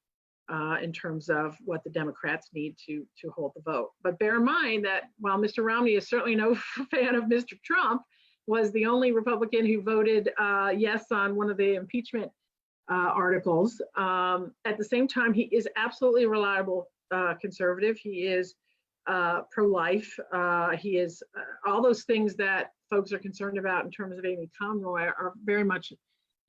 E: in terms of what the Democrats need to hold the vote. But bear in mind that while Mr. Romney is certainly no fan of Mr. Trump, was the only Republican who voted yes on one of the impeachment articles. At the same time, he is absolutely a reliable conservative. He is pro-life. He is all those things that folks are concerned about in terms of Amy Conroy are very much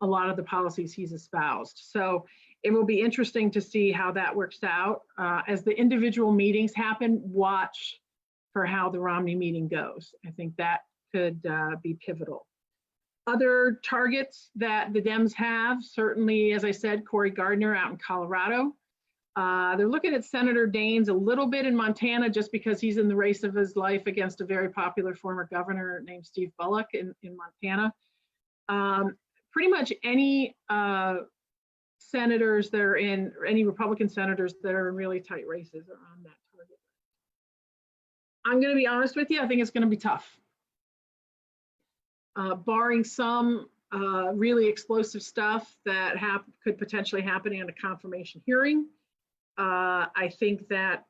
E: a lot of the policies he's espoused. So it will be interesting to see how that works out. As the individual meetings happen, watch for how the Romney meeting goes. I think that could be pivotal. Other targets that the Dems have, certainly, as I said, Cory Gardner out in Colorado. They're looking at Senator Daines a little bit in Montana just because he's in the race of his life against a very popular former governor named Steve Bullock in Montana. Pretty much any senators that are in, or any Republican senators that are in really tight races are on that target. I'm going to be honest with you, I think it's going to be tough. Barring some really explosive stuff that could potentially happen in a confirmation hearing, I think that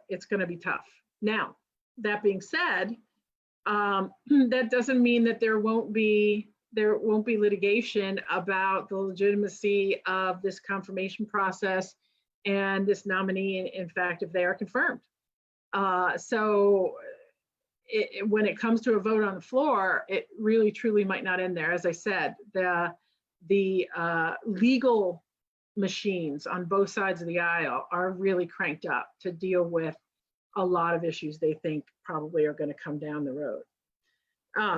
E: it's going to be tough. Now, that being said, that doesn't mean that there won't be litigation about the legitimacy of this confirmation process and this nominee, in fact, if they are confirmed. When it comes to a vote on the floor, it really truly might not end there. As I said, the legal machines on both sides of the aisle are really cranked up to deal with a lot of issues they think probably are going to come down the road.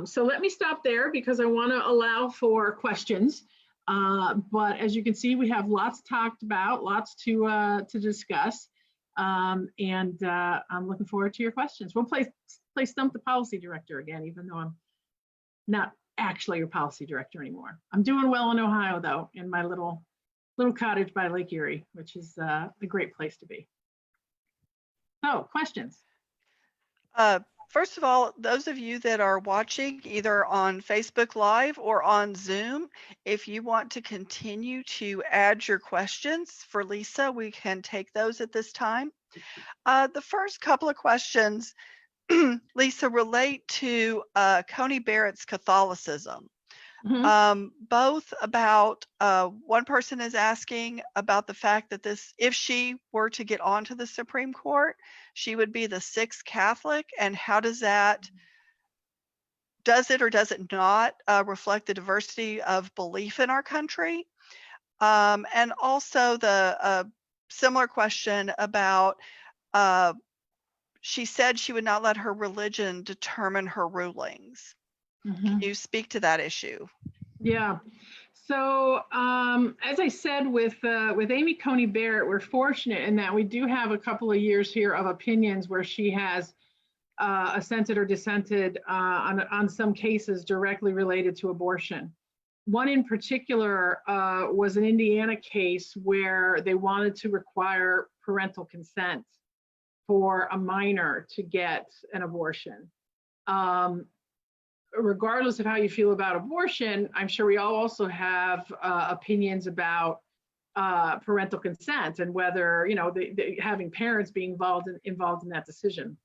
E: So let me stop there because I want to allow for questions. But as you can see, we have lots talked about, lots to discuss. I'm looking forward to your questions. We'll play Stump the Policy Director again, even though I'm not actually your policy director anymore. I'm doing well in Ohio, though, in my little cottage by Lake Erie, which is a great place to be. So, questions?
F: First of all, those of you that are watching either on Facebook Live or on Zoom, if you want to continue to add your questions for Lisa, we can take those at this time. The first couple of questions, Lisa, relate to Coney Barrett's Catholicism. Mm-hmm. Both about, one person is asking about the fact that if she were to get onto the Supreme Court, she would be the 6th Catholic, and how does it or does it not reflect the diversity of belief in our country? And also the similar question about, she said she would not let her religion determine her rulings. Mm-hmm. Can you speak to that issue?
E: Yeah. So as I said, with Amy Coney Barrett, we're fortunate in that we do have a couple of years here of opinions where she has assented or dissented on some cases directly related to abortion. One in particular was an Indiana case where they wanted to require parental consent for a minor to get an abortion. Regardless of how you feel about abortion, I'm sure we all also have opinions about parental consent and whether, you know, having parents being involved in that decision.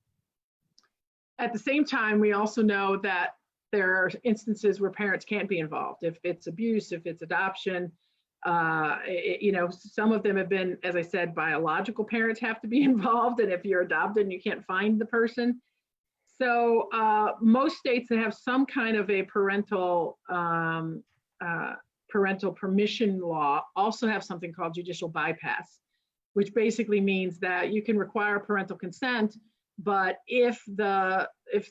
E: At the same time, we also know that there are instances where parents can't be involved. If it's abuse, if it's adoption, you know, some of them have been, as I said, biological parents have to be involved. And if you're adopted and you can't find the person. So most states that have some kind of a parental permission law also have something called judicial bypass, which basically means that you can require parental consent, but if the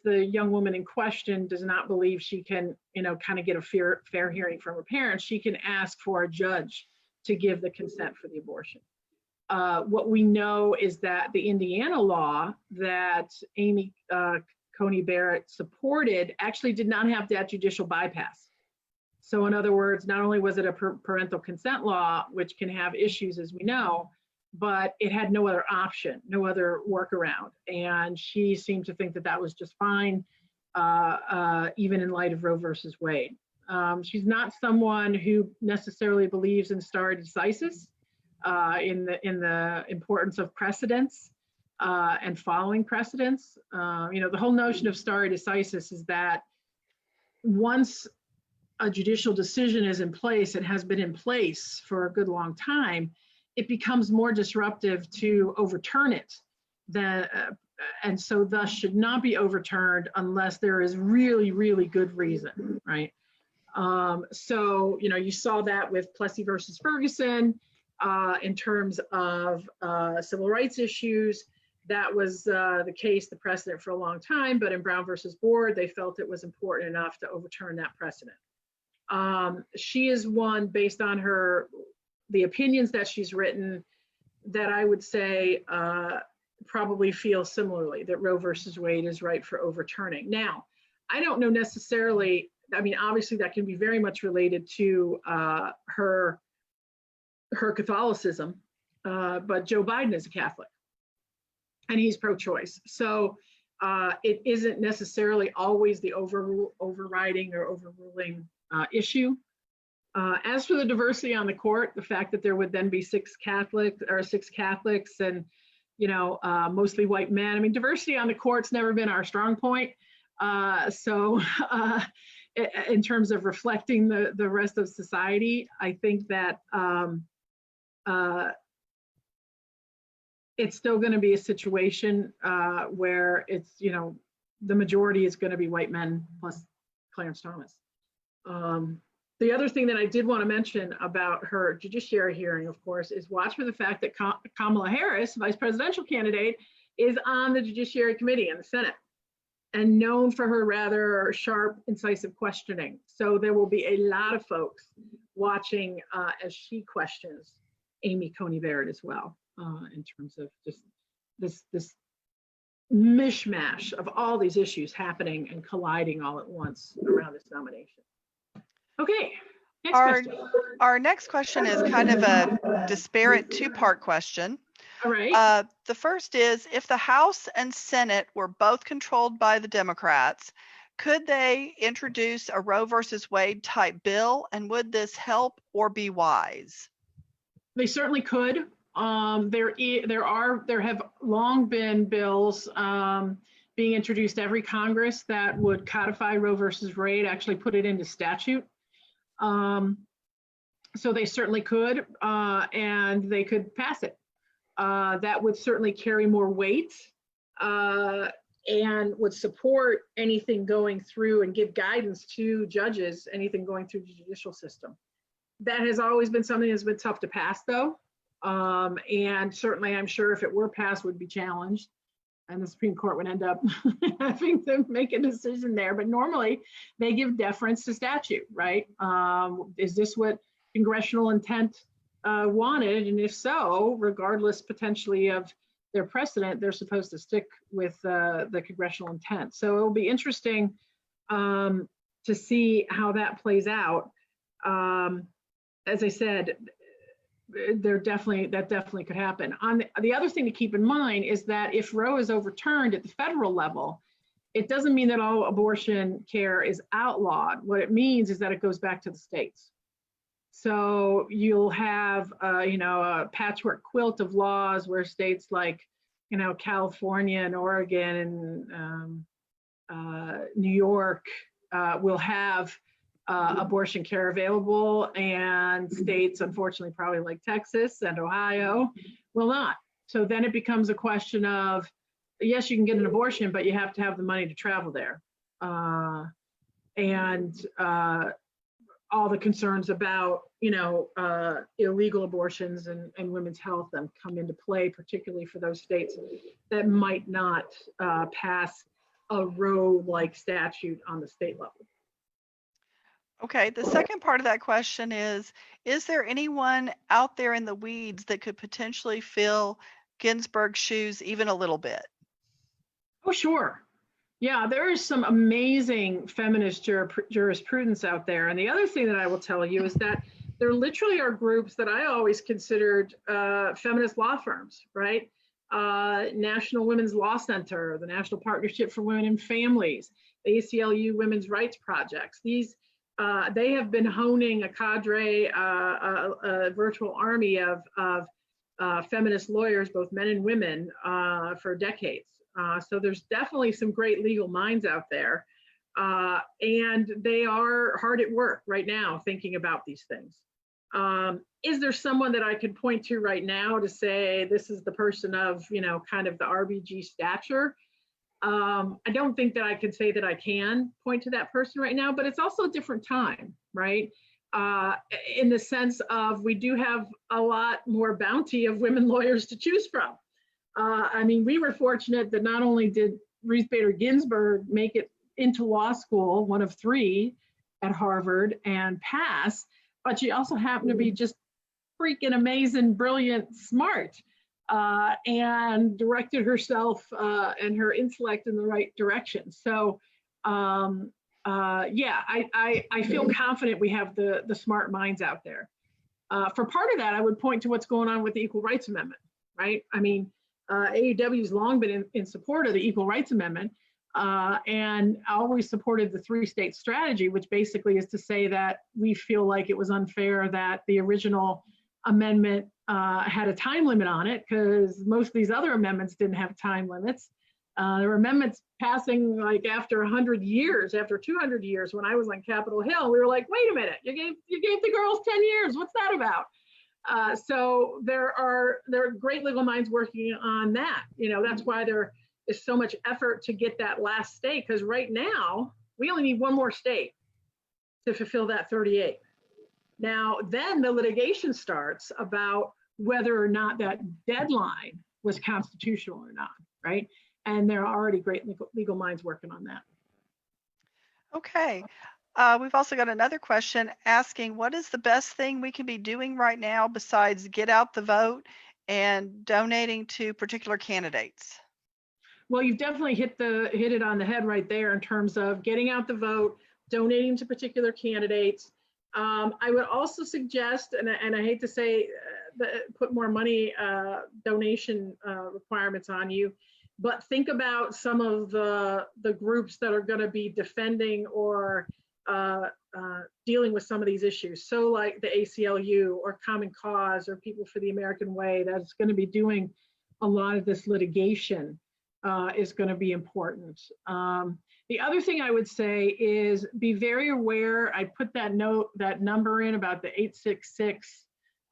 E: young woman in question does not believe she can, you know, kind of get a fair hearing from her parents, she can ask for a judge to give the consent for the abortion. What we know is that the Indiana law that Amy Coney Barrett supported actually did not have that judicial bypass. So in other words, not only was it a parental consent law, which can have issues as we know, but it had no other option, no other workaround. And she seemed to think that that was just fine, even in light of Roe versus Wade. She's not someone who necessarily believes in stare decisis, in the importance of precedents and following precedents. You know, the whole notion of stare decisis is that once a judicial decision is in place and has been in place for a good long time, it becomes more disruptive to overturn it. And so thus should not be overturned unless there is really, really good reason, right? So, you know, you saw that with Plessy versus Ferguson in terms of civil rights issues. That was the case, the precedent for a long time, but in Brown versus Board, they felt it was important enough to overturn that precedent. She is one, based on the opinions that she's written, that I would say probably feel similarly, that Roe versus Wade is right for overturning. Now, I don't know necessarily, I mean, obviously that can be very much related to her Catholicism, but Joe Biden is a Catholic and he's pro-choice. So it isn't necessarily always the overriding or overruling issue. As for the diversity on the court, the fact that there would then be six Catholics and, you know, mostly white men. I mean, diversity on the court's never been our strong point. So in terms of reflecting the rest of society, I think that it's still going to be a situation where it's, you know, the majority is going to be white men plus Clarence Thomas. The other thing that I did want to mention about her judiciary hearing, of course, is watch for the fact that Kamala Harris, vice presidential candidate, is on the Judiciary Committee in the Senate and known for her rather sharp, incisive questioning. So there will be a lot of folks watching as she questions Amy Coney Barrett as well, in terms of just this mishmash of all these issues happening and colliding all at once around this nomination. Okay, next question.
F: Our next question is kind of a disparate two-part question.
E: All right.
F: The first is, if the House and Senate were both controlled by the Democrats, could they introduce a Roe versus Wade type bill, and would this help or be wise?
E: They certainly could. There have long been bills being introduced every Congress that would codify Roe versus Wade, actually put it into statute. So they certainly could, and they could pass it. That would certainly carry more weight and would support anything going through and give guidance to judges, anything going through the judicial system. That has always been something that's been tough to pass, though. And certainly, I'm sure if it were passed, would be challenged. and the Supreme Court would end up having to make a decision there. But normally they give deference to statute, right? Is this what congressional intent wanted? And if so, regardless potentially of their precedent, they're supposed to stick with the congressional intent. So it'll be interesting to see how that plays out. As I said, that definitely could happen. On the other thing to keep in mind is that if Roe is overturned at the federal level, it doesn't mean that all abortion care is outlawed. What it means is that it goes back to the states. So you'll have, a patchwork quilt of laws where states like, California and Oregon and New York will have abortion care available, and states, unfortunately, probably like Texas and Ohio, will not. So then it becomes a question of, yes, you can get an abortion, but you have to have the money to travel there. And all the concerns about, illegal abortions and women's health then come into play, particularly for those states that might not pass a Roe-like statute on the state level.
F: Okay, the second part of that question is there anyone out there in the weeds that could potentially fill Ginsburg's shoes even a little bit?
E: Oh, sure. Yeah, there is some amazing feminist jurisprudence out there. And the other thing that I will tell you is that there literally are groups that I always considered feminist law firms, right? National Women's Law Center, the National Partnership for Women and Families, the ACLU Women's Rights Projects. These they have been honing a cadre, a virtual army of feminist lawyers, both men and women, for decades. So there's definitely some great legal minds out there. And they are hard at work right now thinking about these things. Is there someone that I could point to right now to say this is the person of, kind of the RBG stature? I don't think that I could say that I can point to that person right now, but it's also a different time, right? In the sense of we do have a lot more bounty of women lawyers to choose from. We were fortunate that not only did Ruth Bader Ginsburg make it into law school, one of 3 at Harvard, and pass, but she also happened to be just freaking amazing, brilliant, smart, and directed herself and her intellect in the right direction. So yeah, I feel confident we have the smart minds out there. For part of that, I would point to what's going on with the Equal Rights Amendment, right? AAUW has long been in support of the Equal Rights Amendment, and always supported the 3-state strategy, which basically is to say that we feel like it was unfair that the original amendment had a time limit on it, because most of these other amendments didn't have time limits. There were amendments passing like after 100 years, after 200 years. When I was on Capitol Hill, we were like, wait a minute, you gave the girls 10 years. What's that about? So there are great legal minds working on that. That's why there is so much effort to get that last state, because right now we only need one more state to fulfill that 38. Now, then the litigation starts about whether or not that deadline was constitutional or not, right? And there are already great legal minds working on that.
F: Okay. We've also got another question asking, what is the best thing we can be doing right now besides get out the vote and donating to particular candidates?
E: Well, you've definitely hit it on the head right there in terms of getting out the vote, donating to particular candidates. I would also suggest, and I hate to say, put more money donation requirements on you, but think about some of the groups that are going to be defending or dealing with some of these issues. So like the ACLU or Common Cause or People for the American Way, that's going to be doing a lot of this litigation is going to be important. The other thing I would say is be very aware. I put that number in about the 866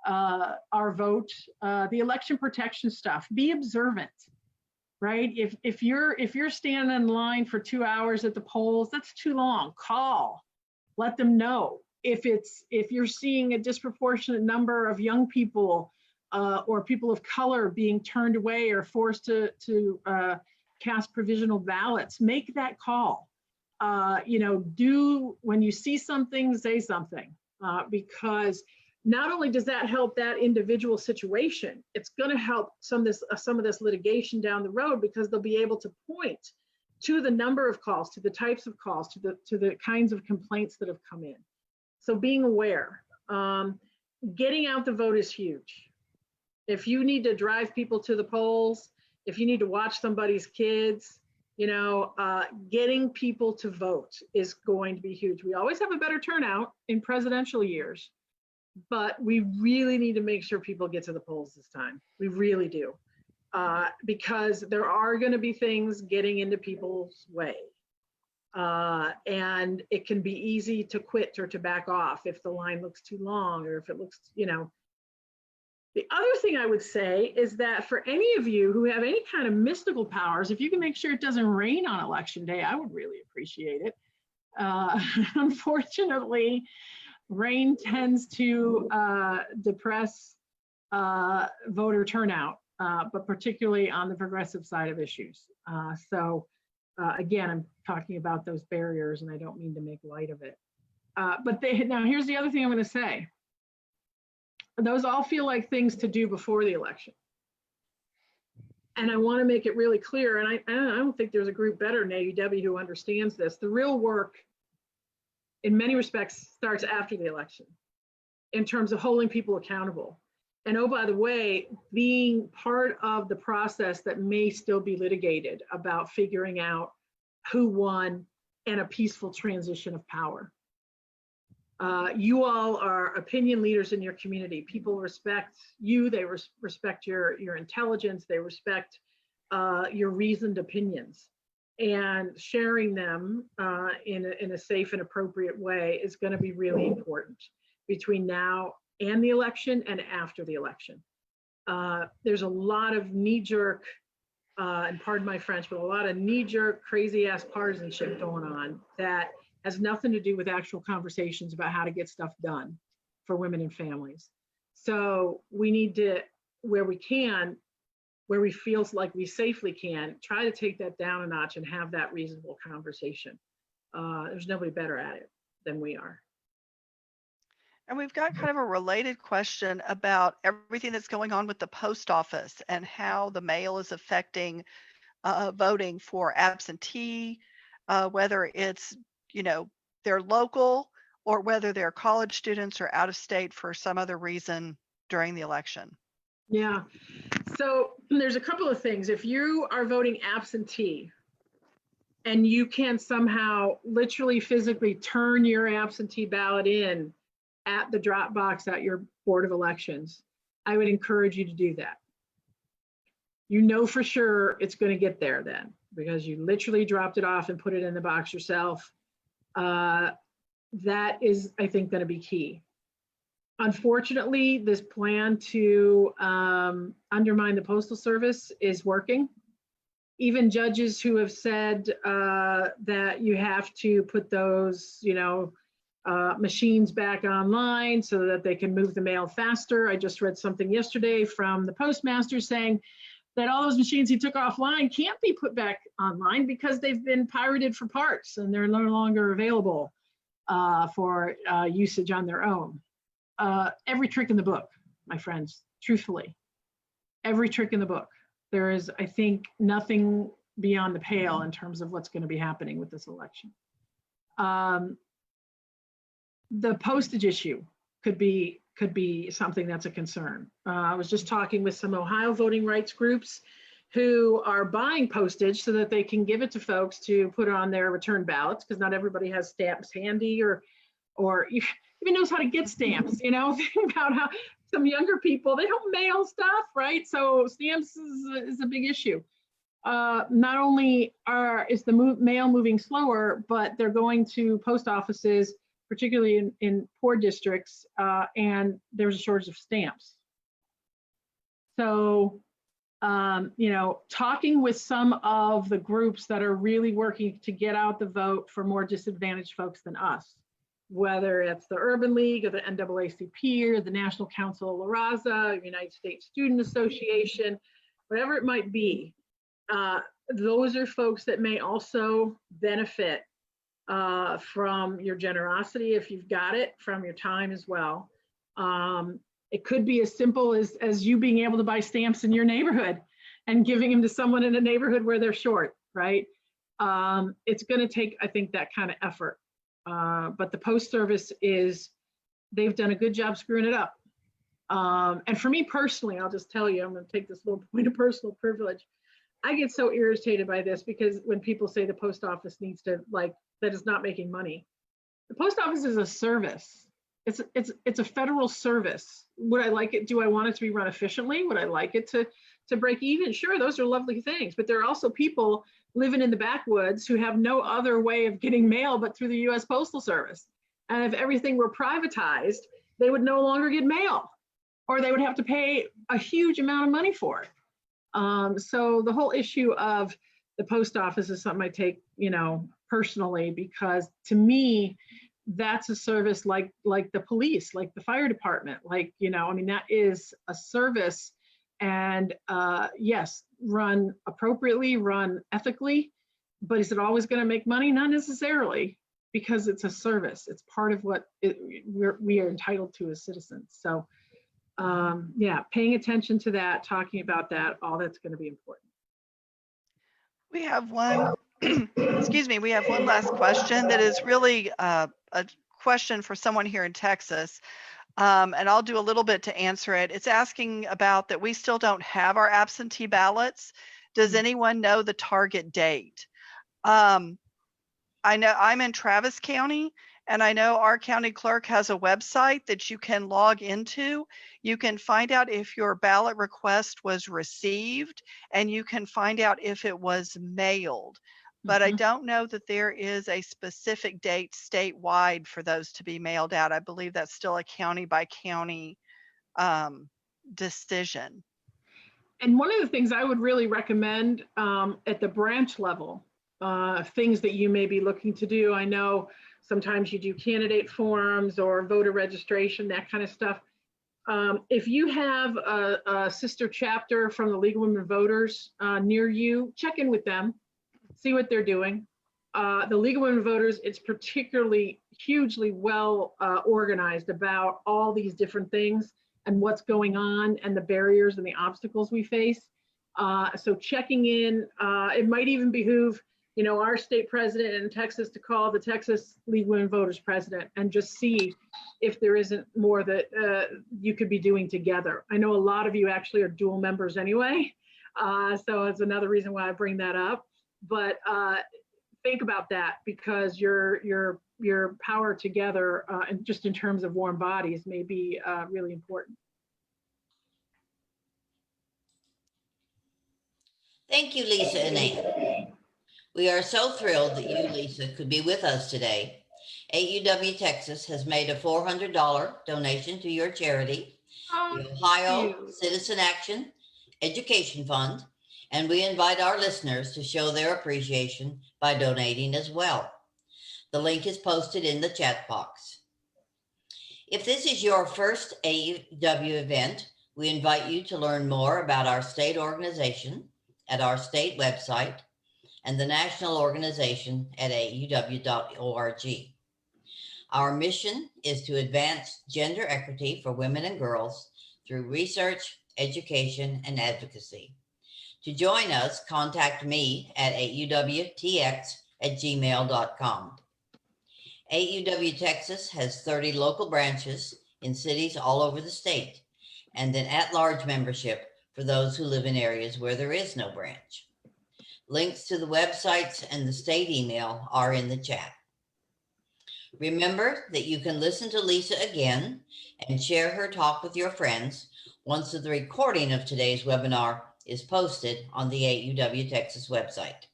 E: our vote, the election protection stuff. Be observant, right? If you're standing in line for 2 hours at the polls, that's too long. Call, let them know. If you're seeing a disproportionate number of young people or people of color being turned away or forced to cast provisional ballots, make that call. You know, when you see something, say something, because not only does that help that individual situation, it's going to help some of this litigation down the road, because they'll be able to point to the number of calls, to the types of calls, to the kinds of complaints that have come in. So being aware, getting out the vote is huge. If you need to drive people to the polls, if you need to watch somebody's kids, you know, getting people to vote is going to be huge. We always have a better turnout in presidential years, but we really need to make sure people get to the polls this time. We really do, because there are going to be things getting into people's way. And it can be easy to quit or to back off if the line looks too long, or if it looks, you know. The other thing I would say is that for any of you who have any kind of mystical powers, if you can make sure it doesn't rain on election day, I would really appreciate it. Unfortunately, rain tends to depress voter turnout, but particularly on the progressive side of issues. Again, I'm talking about those barriers, and I don't mean to make light of it. Now here's the other thing I'm going to say. Those all feel like things to do before the election. And I want to make it really clear, and I don't think there's a group better than AAUW who understands this. The real work, in many respects, starts after the election in terms of holding people accountable. And oh, by the way, being part of the process that may still be litigated about figuring out who won and a peaceful transition of power. You all are opinion leaders in your community. People respect you, they respect your intelligence, they respect your reasoned opinions. And sharing them in a safe and appropriate way is going to be really important between now and the election and after the election. There's a lot of knee-jerk, and pardon my French, but a lot of knee-jerk, crazy-ass partisanship going on that has nothing to do with actual conversations about how to get stuff done for women and families. So we need to, where we can, where we feel like we safely can, try to take that down a notch and have that reasonable conversation. There's nobody better at it than we are.
F: And we've got kind of a related question about everything that's going on with the post office and how the mail is affecting voting for absentee, whether it's, you know, they're local or whether they're college students or out of state for some other reason during the election.
E: Yeah, so there's a couple of things. If you are voting absentee and you can somehow literally physically turn your absentee ballot in at the drop box at your Board of Elections, I would encourage you to do that. You know for sure it's going to get there then, because you literally dropped it off and put it in the box yourself. That is, I think, going to be key. Unfortunately, this plan to undermine the Postal Service is working. Even judges who have said that you have to put those, you know, machines back online so that they can move the mail faster. I just read something yesterday from the postmaster saying that all those machines he took offline can't be put back online because they've been pirated for parts and they're no longer available for usage on their own. Every trick in the book, my friends, truthfully, every trick in the book. There is, I think, nothing beyond the pale in terms of what's going to be happening with this election. The postage issue could be something that's a concern. I was just talking with some Ohio voting rights groups who are buying postage so that they can give it to folks to put on their return ballots, because not everybody has stamps handy or even knows how to get stamps. You know, think about how some younger people, they don't mail stuff, right? So stamps is a big issue. Not only is the mail moving slower, but they're going to post offices, particularly in poor districts, and there's a shortage of stamps. So, you know, talking with some of the groups that are really working to get out the vote for more disadvantaged folks than us, whether it's the Urban League or the NAACP or the National Council of La Raza, United States Student Association, whatever it might be, those are folks that may also benefit from your generosity if you've got it, from your time as well. It could be as simple as you being able to buy stamps in your neighborhood and giving them to someone in a neighborhood where they're short, right? It's going to take, I think, that kind of effort. But the Post Service they've done a good job screwing it up. And for me personally, I'll just tell you, I'm going to take this little point of personal privilege. I get so irritated by this because when people say the post office needs to, that is not making money. The post office is a service. It's a federal service. Would I like it? Do I want it to be run efficiently? Would I like it to break even? Sure, those are lovely things. But there are also people living in the backwoods who have no other way of getting mail but through the U.S. Postal Service. And if everything were privatized, they would no longer get mail, or they would have to pay a huge amount of money for it. So the whole issue of the post office is something I take, personally, because to me, that's a service like the police, like the fire department, that is a service. And yes, run appropriately, run ethically, but is it always going to make money? Not necessarily, because it's a service. It's part of what we are entitled to as citizens. So yeah, paying attention to that, talking about that, all that's going to be important.
F: We have one, excuse me, we have one last question that is really a question for someone here in Texas. And I'll do a little bit to answer it. It's asking about that we still don't have our absentee ballots. Does anyone know the target date? I know I'm in Travis County, and I know our county clerk has a website that you can log into. You can find out if your ballot request was received, and you can find out if it was mailed. But I don't know that there is a specific date statewide for those to be mailed out. I believe that's still a county by county decision.
E: And one of the things I would really recommend at the branch level, things that you may be looking to do. I know sometimes you do candidate forums or voter registration, that kind of stuff. If you have a sister chapter from the League of Women Voters near you, check in with them, see what they're doing. The League of Women Voters, it's particularly hugely well organized about all these different things and what's going on and the barriers and the obstacles we face. So checking in, it might even behoove our state president in Texas to call the Texas League of Women Voters president and just see if there isn't more that you could be doing together. I know a lot of you actually are dual members anyway, so it's another reason why I bring that up. But think about that, because your power together, and just in terms of warm bodies, may be really important.
D: Thank you, Lisa and Ann. We are so thrilled that you, Lisa, could be with us today. AUW Texas has made a $400 donation to your charity, the Ohio Citizen Action Education Fund, and we invite our listeners to show their appreciation by donating as well. The link is posted in the chat box. If this is your first AUW event, we invite you to learn more about our state organization at our state website and the national organization at auw.org. Our mission is to advance gender equity for women and girls through research, education, and advocacy. To join us, contact me at auwtx@gmail.com. AUW Texas has 30 local branches in cities all over the state, and an at-large membership for those who live in areas where there is no branch. Links to the websites and the state email are in the chat. Remember that you can listen to Lisa again and share her talk with your friends once the recording of today's webinar is posted on the AUW Texas website.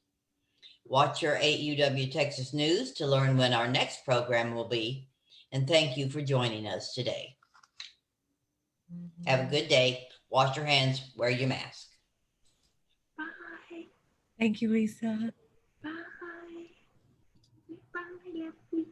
D: Watch your AUW Texas news to learn when our next program will be, and thank you for joining us today. Have a good day. Wash your hands, wear your mask.
E: Bye.
A: Thank you, Lisa.
E: Bye. Bye, Lefty.